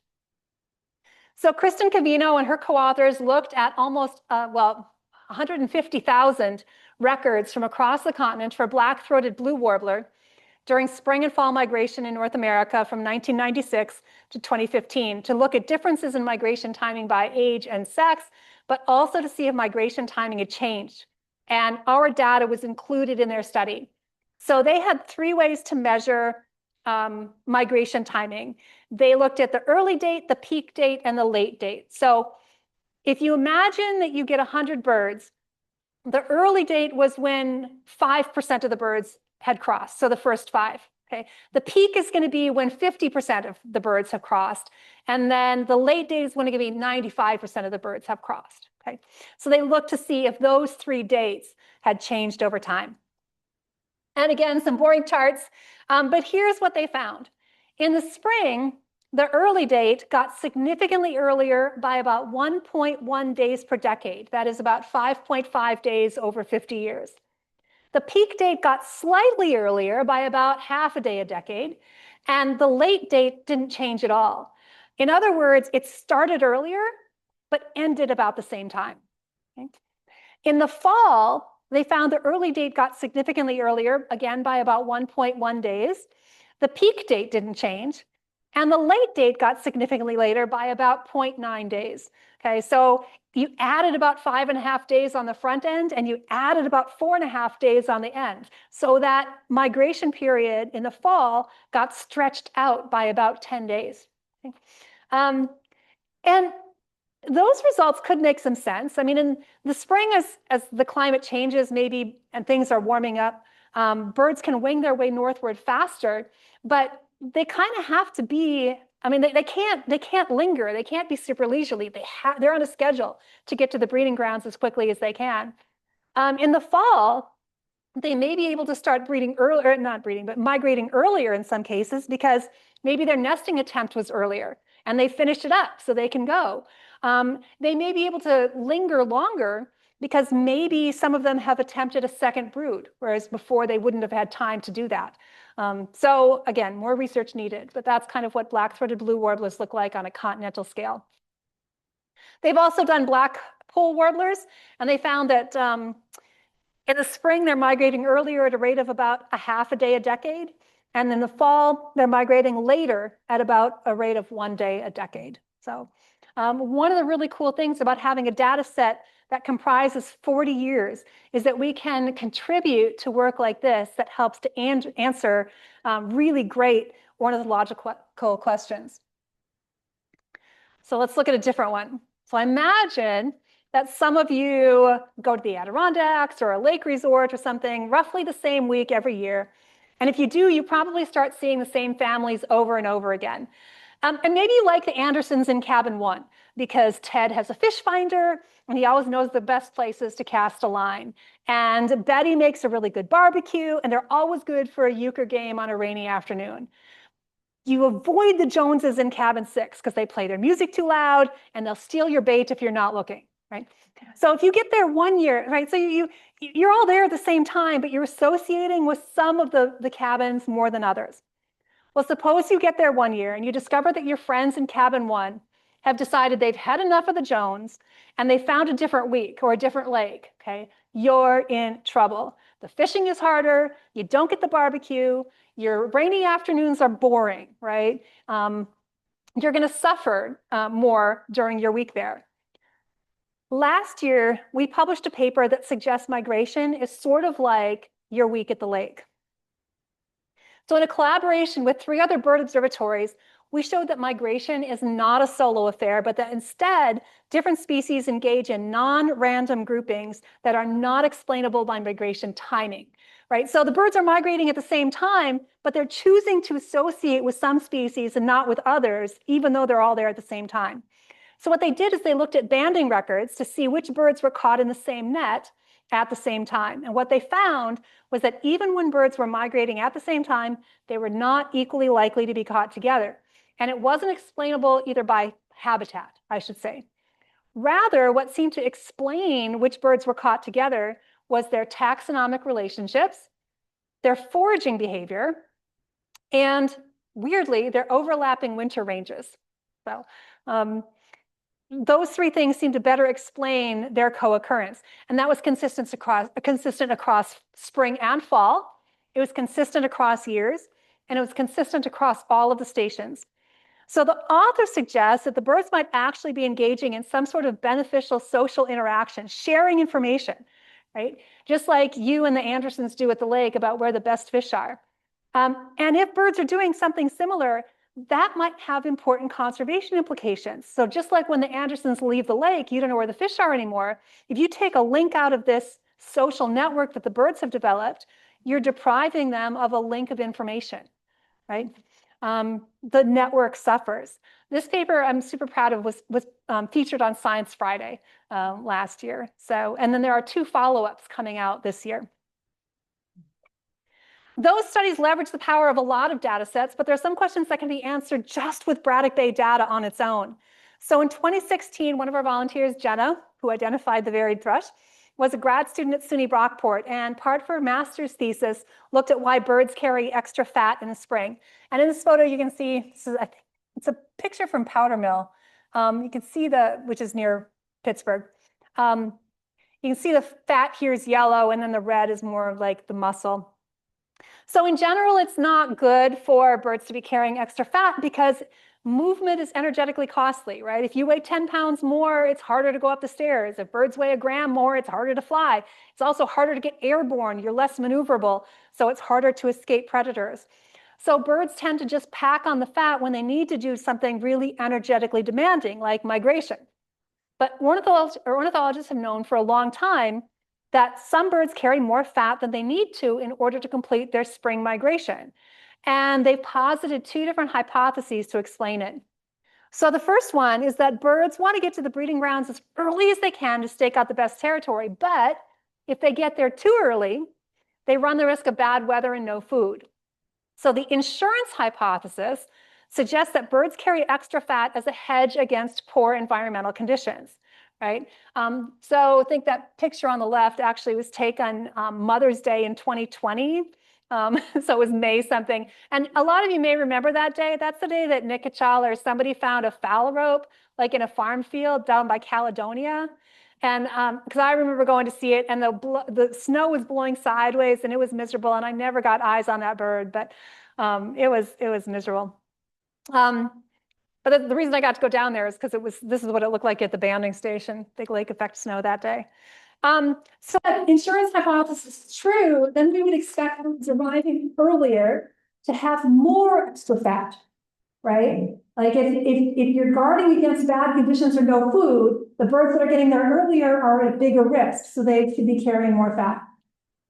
So Kristen Cavino and her co-authors looked at almost, 150,000 records from across the continent for black-throated blue warbler during spring and fall migration in North America from 1996 to 2015 to look at differences in migration timing by age and sex, but also to see if migration timing had changed. And our data was included in their study. So they had 3 ways to measure migration timing. They looked at the early date, the peak date, and the late date. So if you imagine that you get 100 birds, the early date was when 5% of the birds had crossed, so the first 5. Okay. The peak is going to be when 50% of the birds have crossed, and then the late date is going to be 95% of the birds have crossed. Okay. So they looked to see if those 3 dates had changed over time. And again, some boring charts, but here's what they found. In the spring, the early date got significantly earlier by about 1.1 days per decade. That is about 5.5 days over 50 years. The peak date got slightly earlier by about half a day a decade, and the late date didn't change at all. In other words, it started earlier, but ended about the same time. Okay? In the fall, they found the early date got significantly earlier, again by about 1.1 days. The peak date didn't change, and the late date got significantly later by about 0.9 days. Okay, so you added about 5.5 days on the front end, and you added about 4.5 days on the end. So that migration period in the fall got stretched out by about 10 days. Okay? And those results could make some sense. I mean, in the spring, as the climate changes maybe and things are warming up, birds can wing their way northward faster, but they kind of have to be, I mean, they can't linger. They can't be super leisurely. They're on a schedule to get to the breeding grounds as quickly as they can. In the fall, they may be able to start breeding earlier, not breeding, but migrating earlier in some cases because maybe their nesting attempt was earlier and they finished it up so they can go. They may be able to linger longer because maybe some of them have attempted a second brood, whereas before they wouldn't have had time to do that. So again, more research needed, but that's kind of what black-throated blue warblers look like on a continental scale. They've also done black poll warblers, and they found that in the spring, they're migrating earlier at a rate of about a half a day a decade. And in the fall, they're migrating later at about a rate of 1 day a decade. So one of the really cool things about having a data set that comprises 40 years is that we can contribute to work like this that helps to answer really great ornithological questions. So let's look at a different one. So I imagine that some of you go to the Adirondacks or a lake resort or something roughly the same week every year. And if you do, you probably start seeing the same families over and over again. And maybe you like the Andersons in cabin 1 because Ted has a fish finder and he always knows the best places to cast a line. And Betty makes a really good barbecue and they're always good for a euchre game on a rainy afternoon. You avoid the Joneses in cabin 6 because they play their music too loud and they'll steal your bait if you're not looking, right? So if you get there 1 year, right, so you're all there at the same time, but you're associating with some of the cabins more than others. Well, suppose you get there 1 year and you discover that your friends in cabin 1 have decided they've had enough of the Jones and they found a different week or a different lake, okay? You're in trouble. The fishing is harder, you don't get the barbecue, your rainy afternoons are boring, right? You're gonna suffer more during your week there. Last year, we published a paper that suggests migration is sort of like your week at the lake. So in a collaboration with 3 other bird observatories, we showed that migration is not a solo affair, but that instead, different species engage in non-random groupings that are not explainable by migration timing, right? So the birds are migrating at the same time, but they're choosing to associate with some species and not with others, even though they're all there at the same time. So what they did is they looked at banding records to see which birds were caught in the same net at the same time. And what they found was that even when birds were migrating at the same time, they were not equally likely to be caught together. And it wasn't explainable either by habitat, I should say. Rather, what seemed to explain which birds were caught together was their taxonomic relationships, their foraging behavior, and weirdly, their overlapping winter ranges. So those 3 things seem to better explain their co-occurrence. And that was consistent across spring and fall. It was consistent across years, and it was consistent across all of the stations. So the author suggests that the birds might actually be engaging in some sort of beneficial social interaction, sharing information, right? Just like you and the Andersons do at the lake about where the best fish are. And if birds are doing something similar, that might have important conservation implications. So just like when the Andersons leave the lake, you don't know where the fish are anymore. If you take a link out of this social network that the birds have developed, you're depriving them of a link of information, right? The network suffers. This paper I'm super proud of was featured on Science Friday last year. So, and then there are 2 follow-ups coming out this year. Those studies leverage the power of a lot of data sets, but there are some questions that can be answered just with Braddock Bay data on its own. So in 2016, one of our volunteers, Jenna, who identified the varied thrush, was a grad student at SUNY Brockport, and part of her master's thesis looked at why birds carry extra fat in the spring. And in this photo, you can see, it's a picture from Powder Mill. You can see which is near Pittsburgh. You can see the fat here is yellow, and then the red is more like the muscle. So in general, it's not good for birds to be carrying extra fat because movement is energetically costly, right? If you weigh 10 pounds more, it's harder to go up the stairs. If birds weigh a gram more, it's harder to fly. It's also harder to get airborne. You're less maneuverable, so it's harder to escape predators. So birds tend to just pack on the fat when they need to do something really energetically demanding, like migration. But ornithologists have known for a long time that some birds carry more fat than they need to in order to complete their spring migration. And they've posited 2 different hypotheses to explain it. So the first one is that birds want to get to the breeding grounds as early as they can to stake out the best territory. But if they get there too early, they run the risk of bad weather and no food. So the insurance hypothesis suggests that birds carry extra fat as a hedge against poor environmental conditions. Right? So I think that picture on the left actually was taken Mother's Day in 2020. So it was May something. And a lot of you may remember that day. That's the day that Nick Kachal or somebody found a foul rope, like in a farm field down by Caledonia. And because I remember going to see it and the snow was blowing sideways and it was miserable. And I never got eyes on that bird, but it was miserable. But the reason I got to go down there is because this is what it looked like at the banding station, big lake effect snow that day. So if insurance hypothesis is true, then we would expect birds arriving earlier to have more extra fat, right? Like if you're guarding against bad conditions or no food, the birds that are getting there earlier are at bigger risk, so they should be carrying more fat.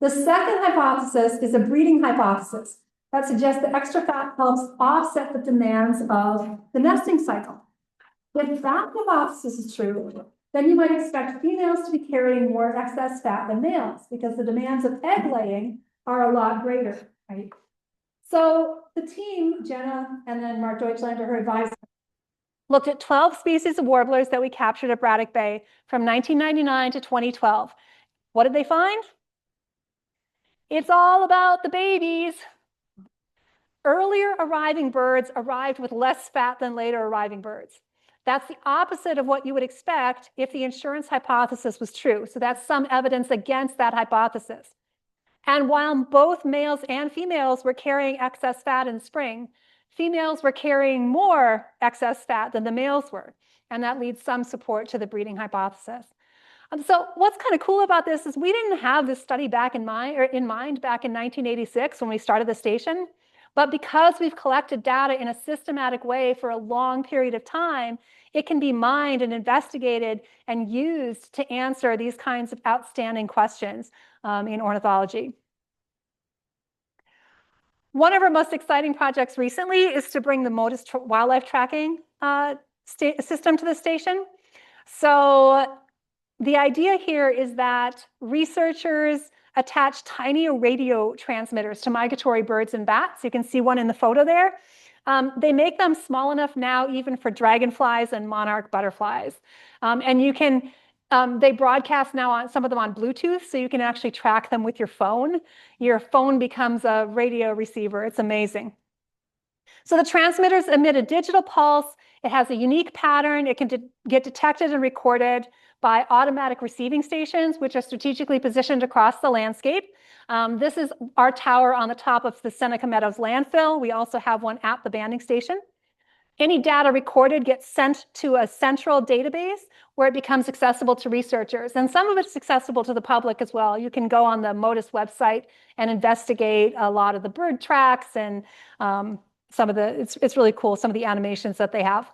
The second hypothesis is a breeding hypothesis that suggests that extra fat helps offset the demands of the nesting cycle. If that hypothesis is true, then you might expect females to be carrying more excess fat than males because the demands of egg laying are a lot greater, right? So the team, Jenna and then Mark Deutschlander, her advisor, looked at 12 species of warblers that we captured at Braddock Bay from 1999 to 2012. What did they find? It's all about the babies. Earlier arriving birds arrived with less fat than later arriving birds. That's the opposite of what you would expect if the insurance hypothesis was true. So that's some evidence against that hypothesis. And while both males and females were carrying excess fat in spring, females were carrying more excess fat than the males were. And that leads some support to the breeding hypothesis. So what's kind of cool about this is we didn't have this study back in mind back in 1986 when we started the station. But because we've collected data in a systematic way for a long period of time, it can be mined and investigated and used to answer these kinds of outstanding questions in ornithology. One of our most exciting projects recently is to bring the MODIS wildlife tracking system to the station. So the idea here is that researchers attach tiny radio transmitters to migratory birds and bats. You can see one in the photo there. They make them small enough now even for dragonflies and monarch butterflies. And you can, they broadcast now on some of them on Bluetooth, so you can actually track them with your phone. Your phone becomes a radio receiver. It's amazing. So the transmitters emit a digital pulse. It has a unique pattern. It can get detected and recorded by automatic receiving stations, which are strategically positioned across the landscape. This is our tower on the top of the Seneca Meadows landfill. We also have one at the banding station. Any data recorded gets sent to a central database where it becomes accessible to researchers. And some of it's accessible to the public as well. You can go on the MODIS website and investigate a lot of the bird tracks and some of the, it's really cool, some of the animations that they have.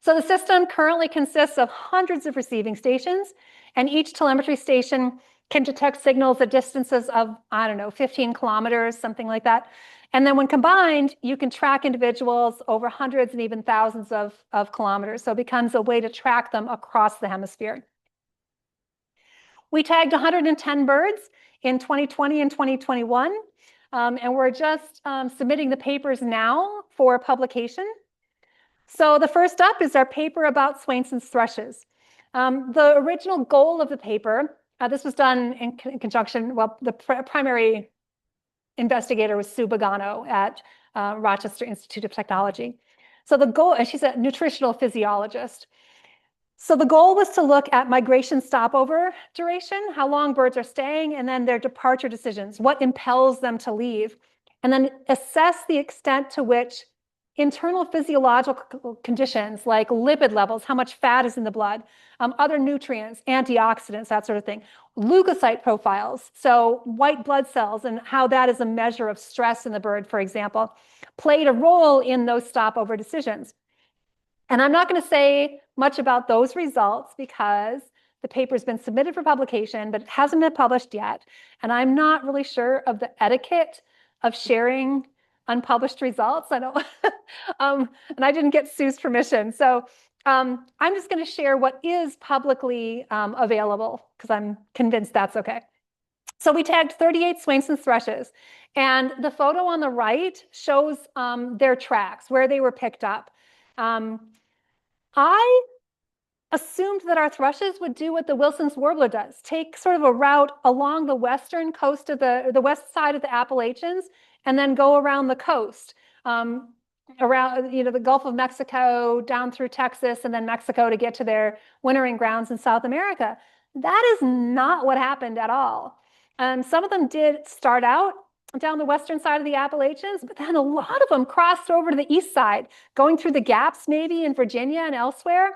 So the system currently consists of hundreds of receiving stations, and each telemetry station can detect signals at distances of, I don't know, 15 kilometers, something like that. And then when combined, you can track individuals over hundreds and even thousands of kilometers. So it becomes a way to track them across the hemisphere. We tagged 110 birds in 2020 and 2021, and we're just submitting the papers now for publication. So the first up is our paper about Swainson's thrushes. The original goal of the paper, this was done in conjunction, well, the primary investigator was Sue Bogano at Rochester Institute of Technology. So the goal, and she's a nutritional physiologist. So the goal was to look at migration stopover duration, how long birds are staying, and then their departure decisions, what impels them to leave, and then assess the extent to which internal physiological conditions like lipid levels, how much fat is in the blood, other nutrients, antioxidants, that sort of thing, leukocyte profiles, so white blood cells and how that is a measure of stress in the bird, for example, played a role in those stopover decisions. And I'm not going to say much about those results because the paper's been submitted for publication, but it hasn't been published yet. And I'm not really sure of the etiquette of sharing unpublished results. I don't, and I didn't get Sue's permission. So I'm just going to share what is publicly available because I'm convinced that's okay. So we tagged 38 Swainson thrushes, and the photo on the right shows their tracks, where they were picked up. I assumed that our thrushes would do what the Wilson's warbler does, take sort of a route along the western coast of the west side of the Appalachians, and then go around the coast, around the Gulf of Mexico, down through Texas, and then Mexico to get to their wintering grounds in South America. That is not what happened at all. Some of them did start out down the western side of the Appalachians, but then a lot of them crossed over to the east side, going through the gaps maybe in Virginia and elsewhere,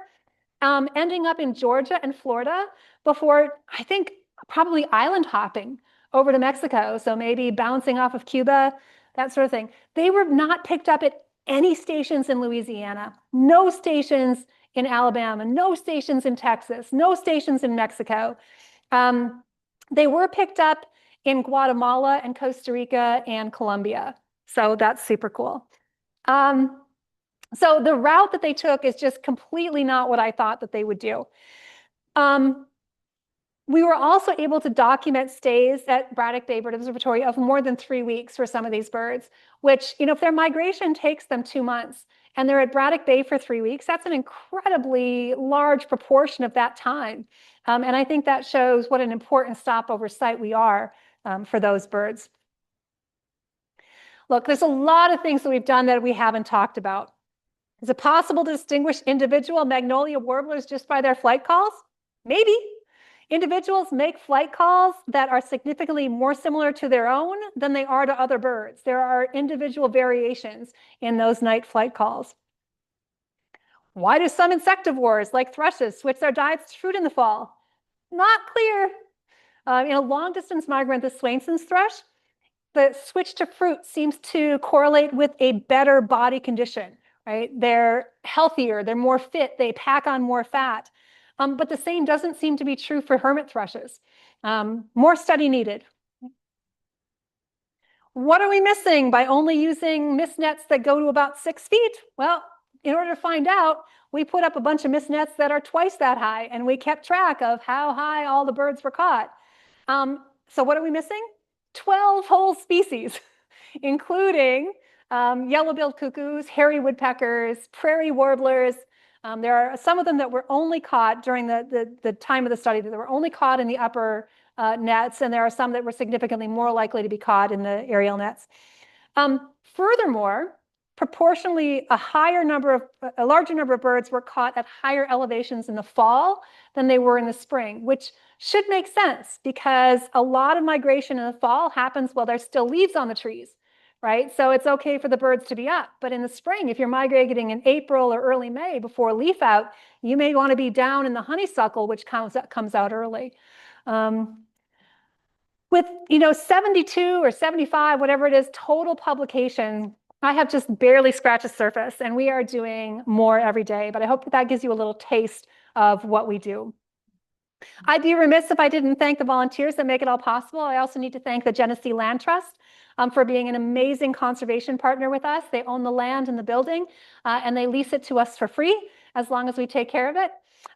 ending up in Georgia and Florida before, I think, probably island hopping over to Mexico. So maybe bouncing off of Cuba, that sort of thing. They were not picked up at any stations in Louisiana, no stations in Alabama, no stations in Texas, no stations in Mexico. They were picked up in Guatemala and Costa Rica and Colombia. So that's super cool. So the route that they took is just completely not what I thought that they would do. We were also able to document stays at Braddock Bay Bird Observatory of more than 3 weeks for some of these birds, which, if their migration takes them 2 months and they're at Braddock Bay for 3 weeks, that's an incredibly large proportion of that time. And I think that shows what an important stopover site we are for those birds. Look, there's a lot of things that we've done that we haven't talked about. Is it possible to distinguish individual magnolia warblers just by their flight calls? Maybe. Individuals make flight calls that are significantly more similar to their own than they are to other birds. There are individual variations in those night flight calls. Why do some insectivores, like thrushes, switch their diets to fruit in the fall? Not clear. In a long-distance migrant, the Swainson's thrush, the switch to fruit seems to correlate with a better body condition, right? They're healthier, they're more fit, they pack on more fat. But the same doesn't seem to be true for hermit thrushes. More study needed. What are we missing by only using mist nets that go to about 6 feet? Well, in order to find out, we put up a bunch of mist nets that are twice that high, and we kept track of how high all the birds were caught. So what are we missing? 12 whole species, including yellow-billed cuckoos, hairy woodpeckers, prairie warblers. There are some of them that were only caught during the time of the study, that were only caught in the upper nets, and there are some that were significantly more likely to be caught in the aerial nets. Furthermore, proportionally, a larger number of birds were caught at higher elevations in the fall than they were in the spring, which should make sense because a lot of migration in the fall happens while there's still leaves on the trees, right? So it's okay for the birds to be up. But in the spring, if you're migrating in April or early May before leaf out, you may want to be down in the honeysuckle, which comes out early. With 72 or 75, whatever it is, total publication, I have just barely scratched the surface, and we are doing more every day. But I hope that gives you a little taste of what we do. I'd be remiss if I didn't thank the volunteers that make it all possible. I also need to thank the Genesee Land Trust for being an amazing conservation partner with us. They own the land and the building, and they lease it to us for free as long as we take care of it.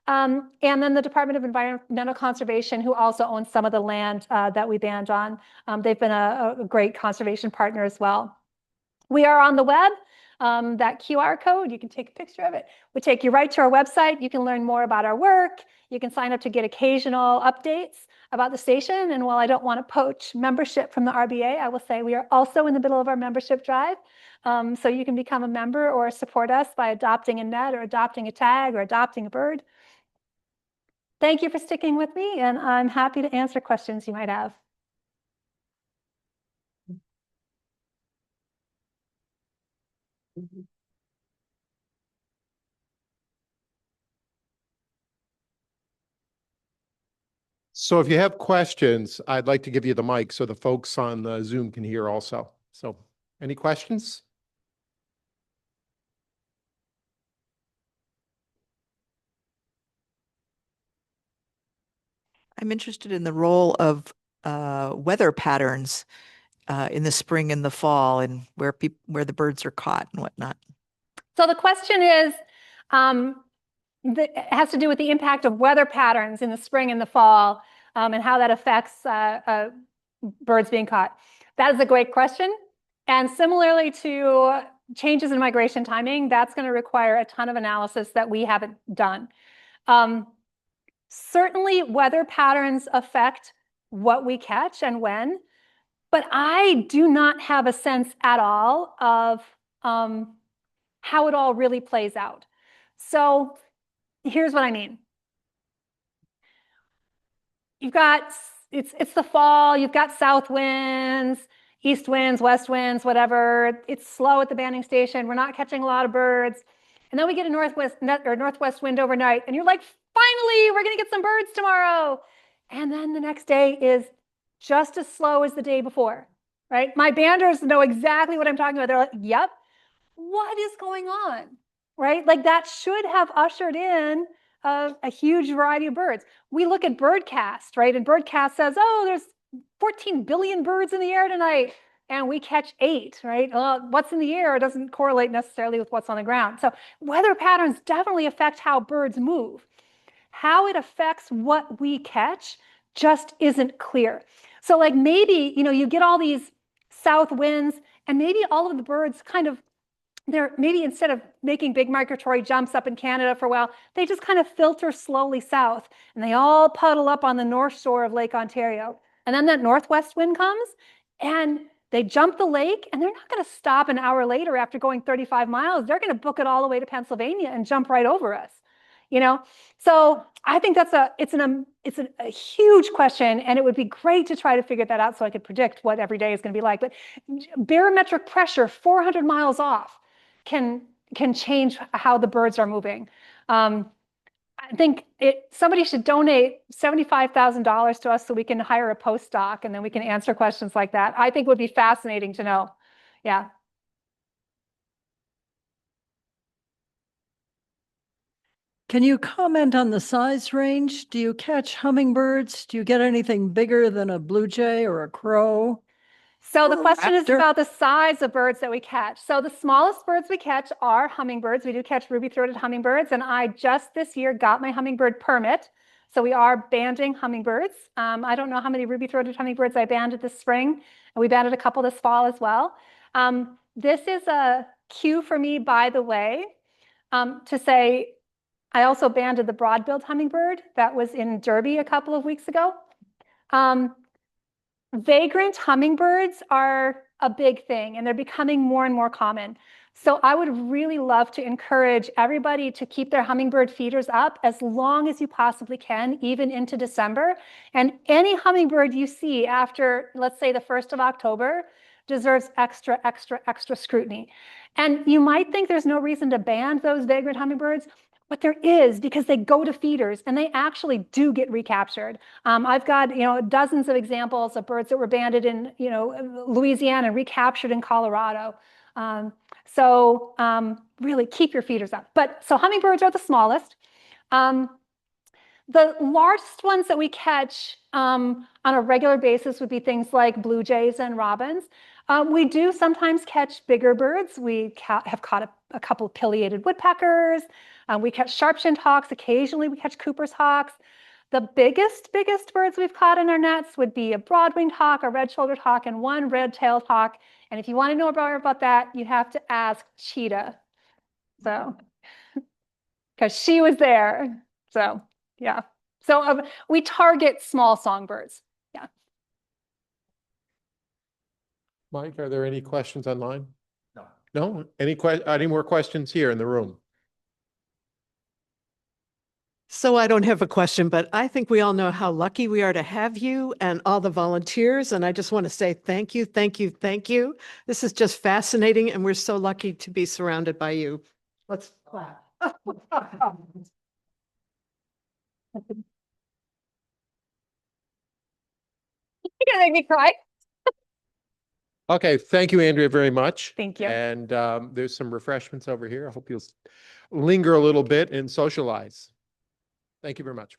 And then the Department of Environmental Conservation, who also owns some of the land that we banned on. They've been a great conservation partner as well. We are on the web. That QR code, you can take a picture of it, would take you right to our website. You can learn more about our work. You can sign up to get occasional updates about the station. And while I don't want to poach membership from the RBA, I will say we are also in the middle of our membership drive. So you can become a member or support us by adopting a net or adopting a tag or adopting a bird. Thank you for sticking with me, and I'm happy to answer questions you might have. So if you have questions, I'd like to give you the mic so the folks on the Zoom can hear also. So any questions? I'm interested in the role of weather patterns in the spring and the fall, and where the birds are caught and whatnot. So the question is, it has to do with the impact of weather patterns in the spring and the fall, and how that affects birds being caught. That is a great question. And similarly to changes in migration timing, that's going to require a ton of analysis that we haven't done. Certainly, weather patterns affect what we catch and when, but I do not have a sense at all of how it all really plays out. So here's what I mean. It's the fall, you've got south winds, east winds, west winds, whatever. It's slow at the banding station. We're not catching a lot of birds. And then we get a northwest wind overnight, and you're like, finally, we're going to get some birds tomorrow. And then the next day is just as slow as the day before, right? My banders know exactly what I'm talking about. They're like, yep, what is going on, right? Like that should have ushered in a huge variety of birds. We look at Birdcast, right? And Birdcast says, oh, there's 14 billion birds in the air tonight, and we catch 8, right? What's in the air doesn't correlate necessarily with what's on the ground. So weather patterns definitely affect how birds move. How it affects what we catch just isn't clear. So like maybe, you get all these south winds, and maybe all of the birds kind of, they're maybe instead of making big migratory jumps up in Canada for a while, they just kind of filter slowly south, and they all puddle up on the north shore of Lake Ontario. And then that northwest wind comes, and they jump the lake, and they're not going to stop an hour later after going 35 miles. They're going to book it all the way to Pennsylvania and jump right over us. So I think it's a huge question, and it would be great to try to figure that out so I could predict what every day is going to be like. But barometric pressure 400 miles off can change how the birds are moving. I think somebody should donate $75,000 to us so we can hire a postdoc, and then we can answer questions like that. I think would be fascinating to know. Yeah. Can you comment on the size range? Do you catch hummingbirds? Do you get anything bigger than a blue jay or a crow? So the Or a question is raptor? about the size of birds that we catch. So the smallest birds we catch are hummingbirds. We do catch ruby-throated hummingbirds, and I just this year got my hummingbird permit. So we are banding hummingbirds. I don't know how many ruby-throated hummingbirds I banded this spring, and we banded a couple this fall as well. This is a cue for me, by the way, to say I also banded the broad-billed hummingbird that was in Derby a couple of weeks ago. Vagrant hummingbirds are a big thing, and they're becoming more and more common. So I would really love to encourage everybody to keep their hummingbird feeders up as long as you possibly can, even into December. And any hummingbird you see after, let's say, the 1st of October deserves extra, extra, extra scrutiny. And you might think there's no reason to ban those vagrant hummingbirds, but there is, because they go to feeders and they actually do get recaptured. I've got dozens of examples of birds that were banded in Louisiana and recaptured in Colorado. So really keep your feeders up. So hummingbirds are the smallest. The largest ones that we catch on a regular basis would be things like blue jays and robins. We do sometimes catch bigger birds. We have caught a couple of pileated woodpeckers. We catch sharp-shinned hawks. Occasionally we catch Cooper's hawks. The biggest birds we've caught in our nets would be a broad-winged hawk, a red-shouldered hawk, and one red-tailed hawk. And if you want to know more about that, you have to ask Cheetah. So, because she was there. So, yeah. So we target small songbirds. Yeah. Mike, are there any questions online? No. No? Any more questions here in the room? So I don't have a question, but I think we all know how lucky we are to have you and all the volunteers. And I just want to say thank you, thank you, thank you. This is just fascinating, and we're so lucky to be surrounded by you. Let's clap. You're gonna make me cry. Okay, thank you, Andrea, very much. Thank you. And there's some refreshments over here. I hope you'll linger a little bit and socialize. Thank you very much.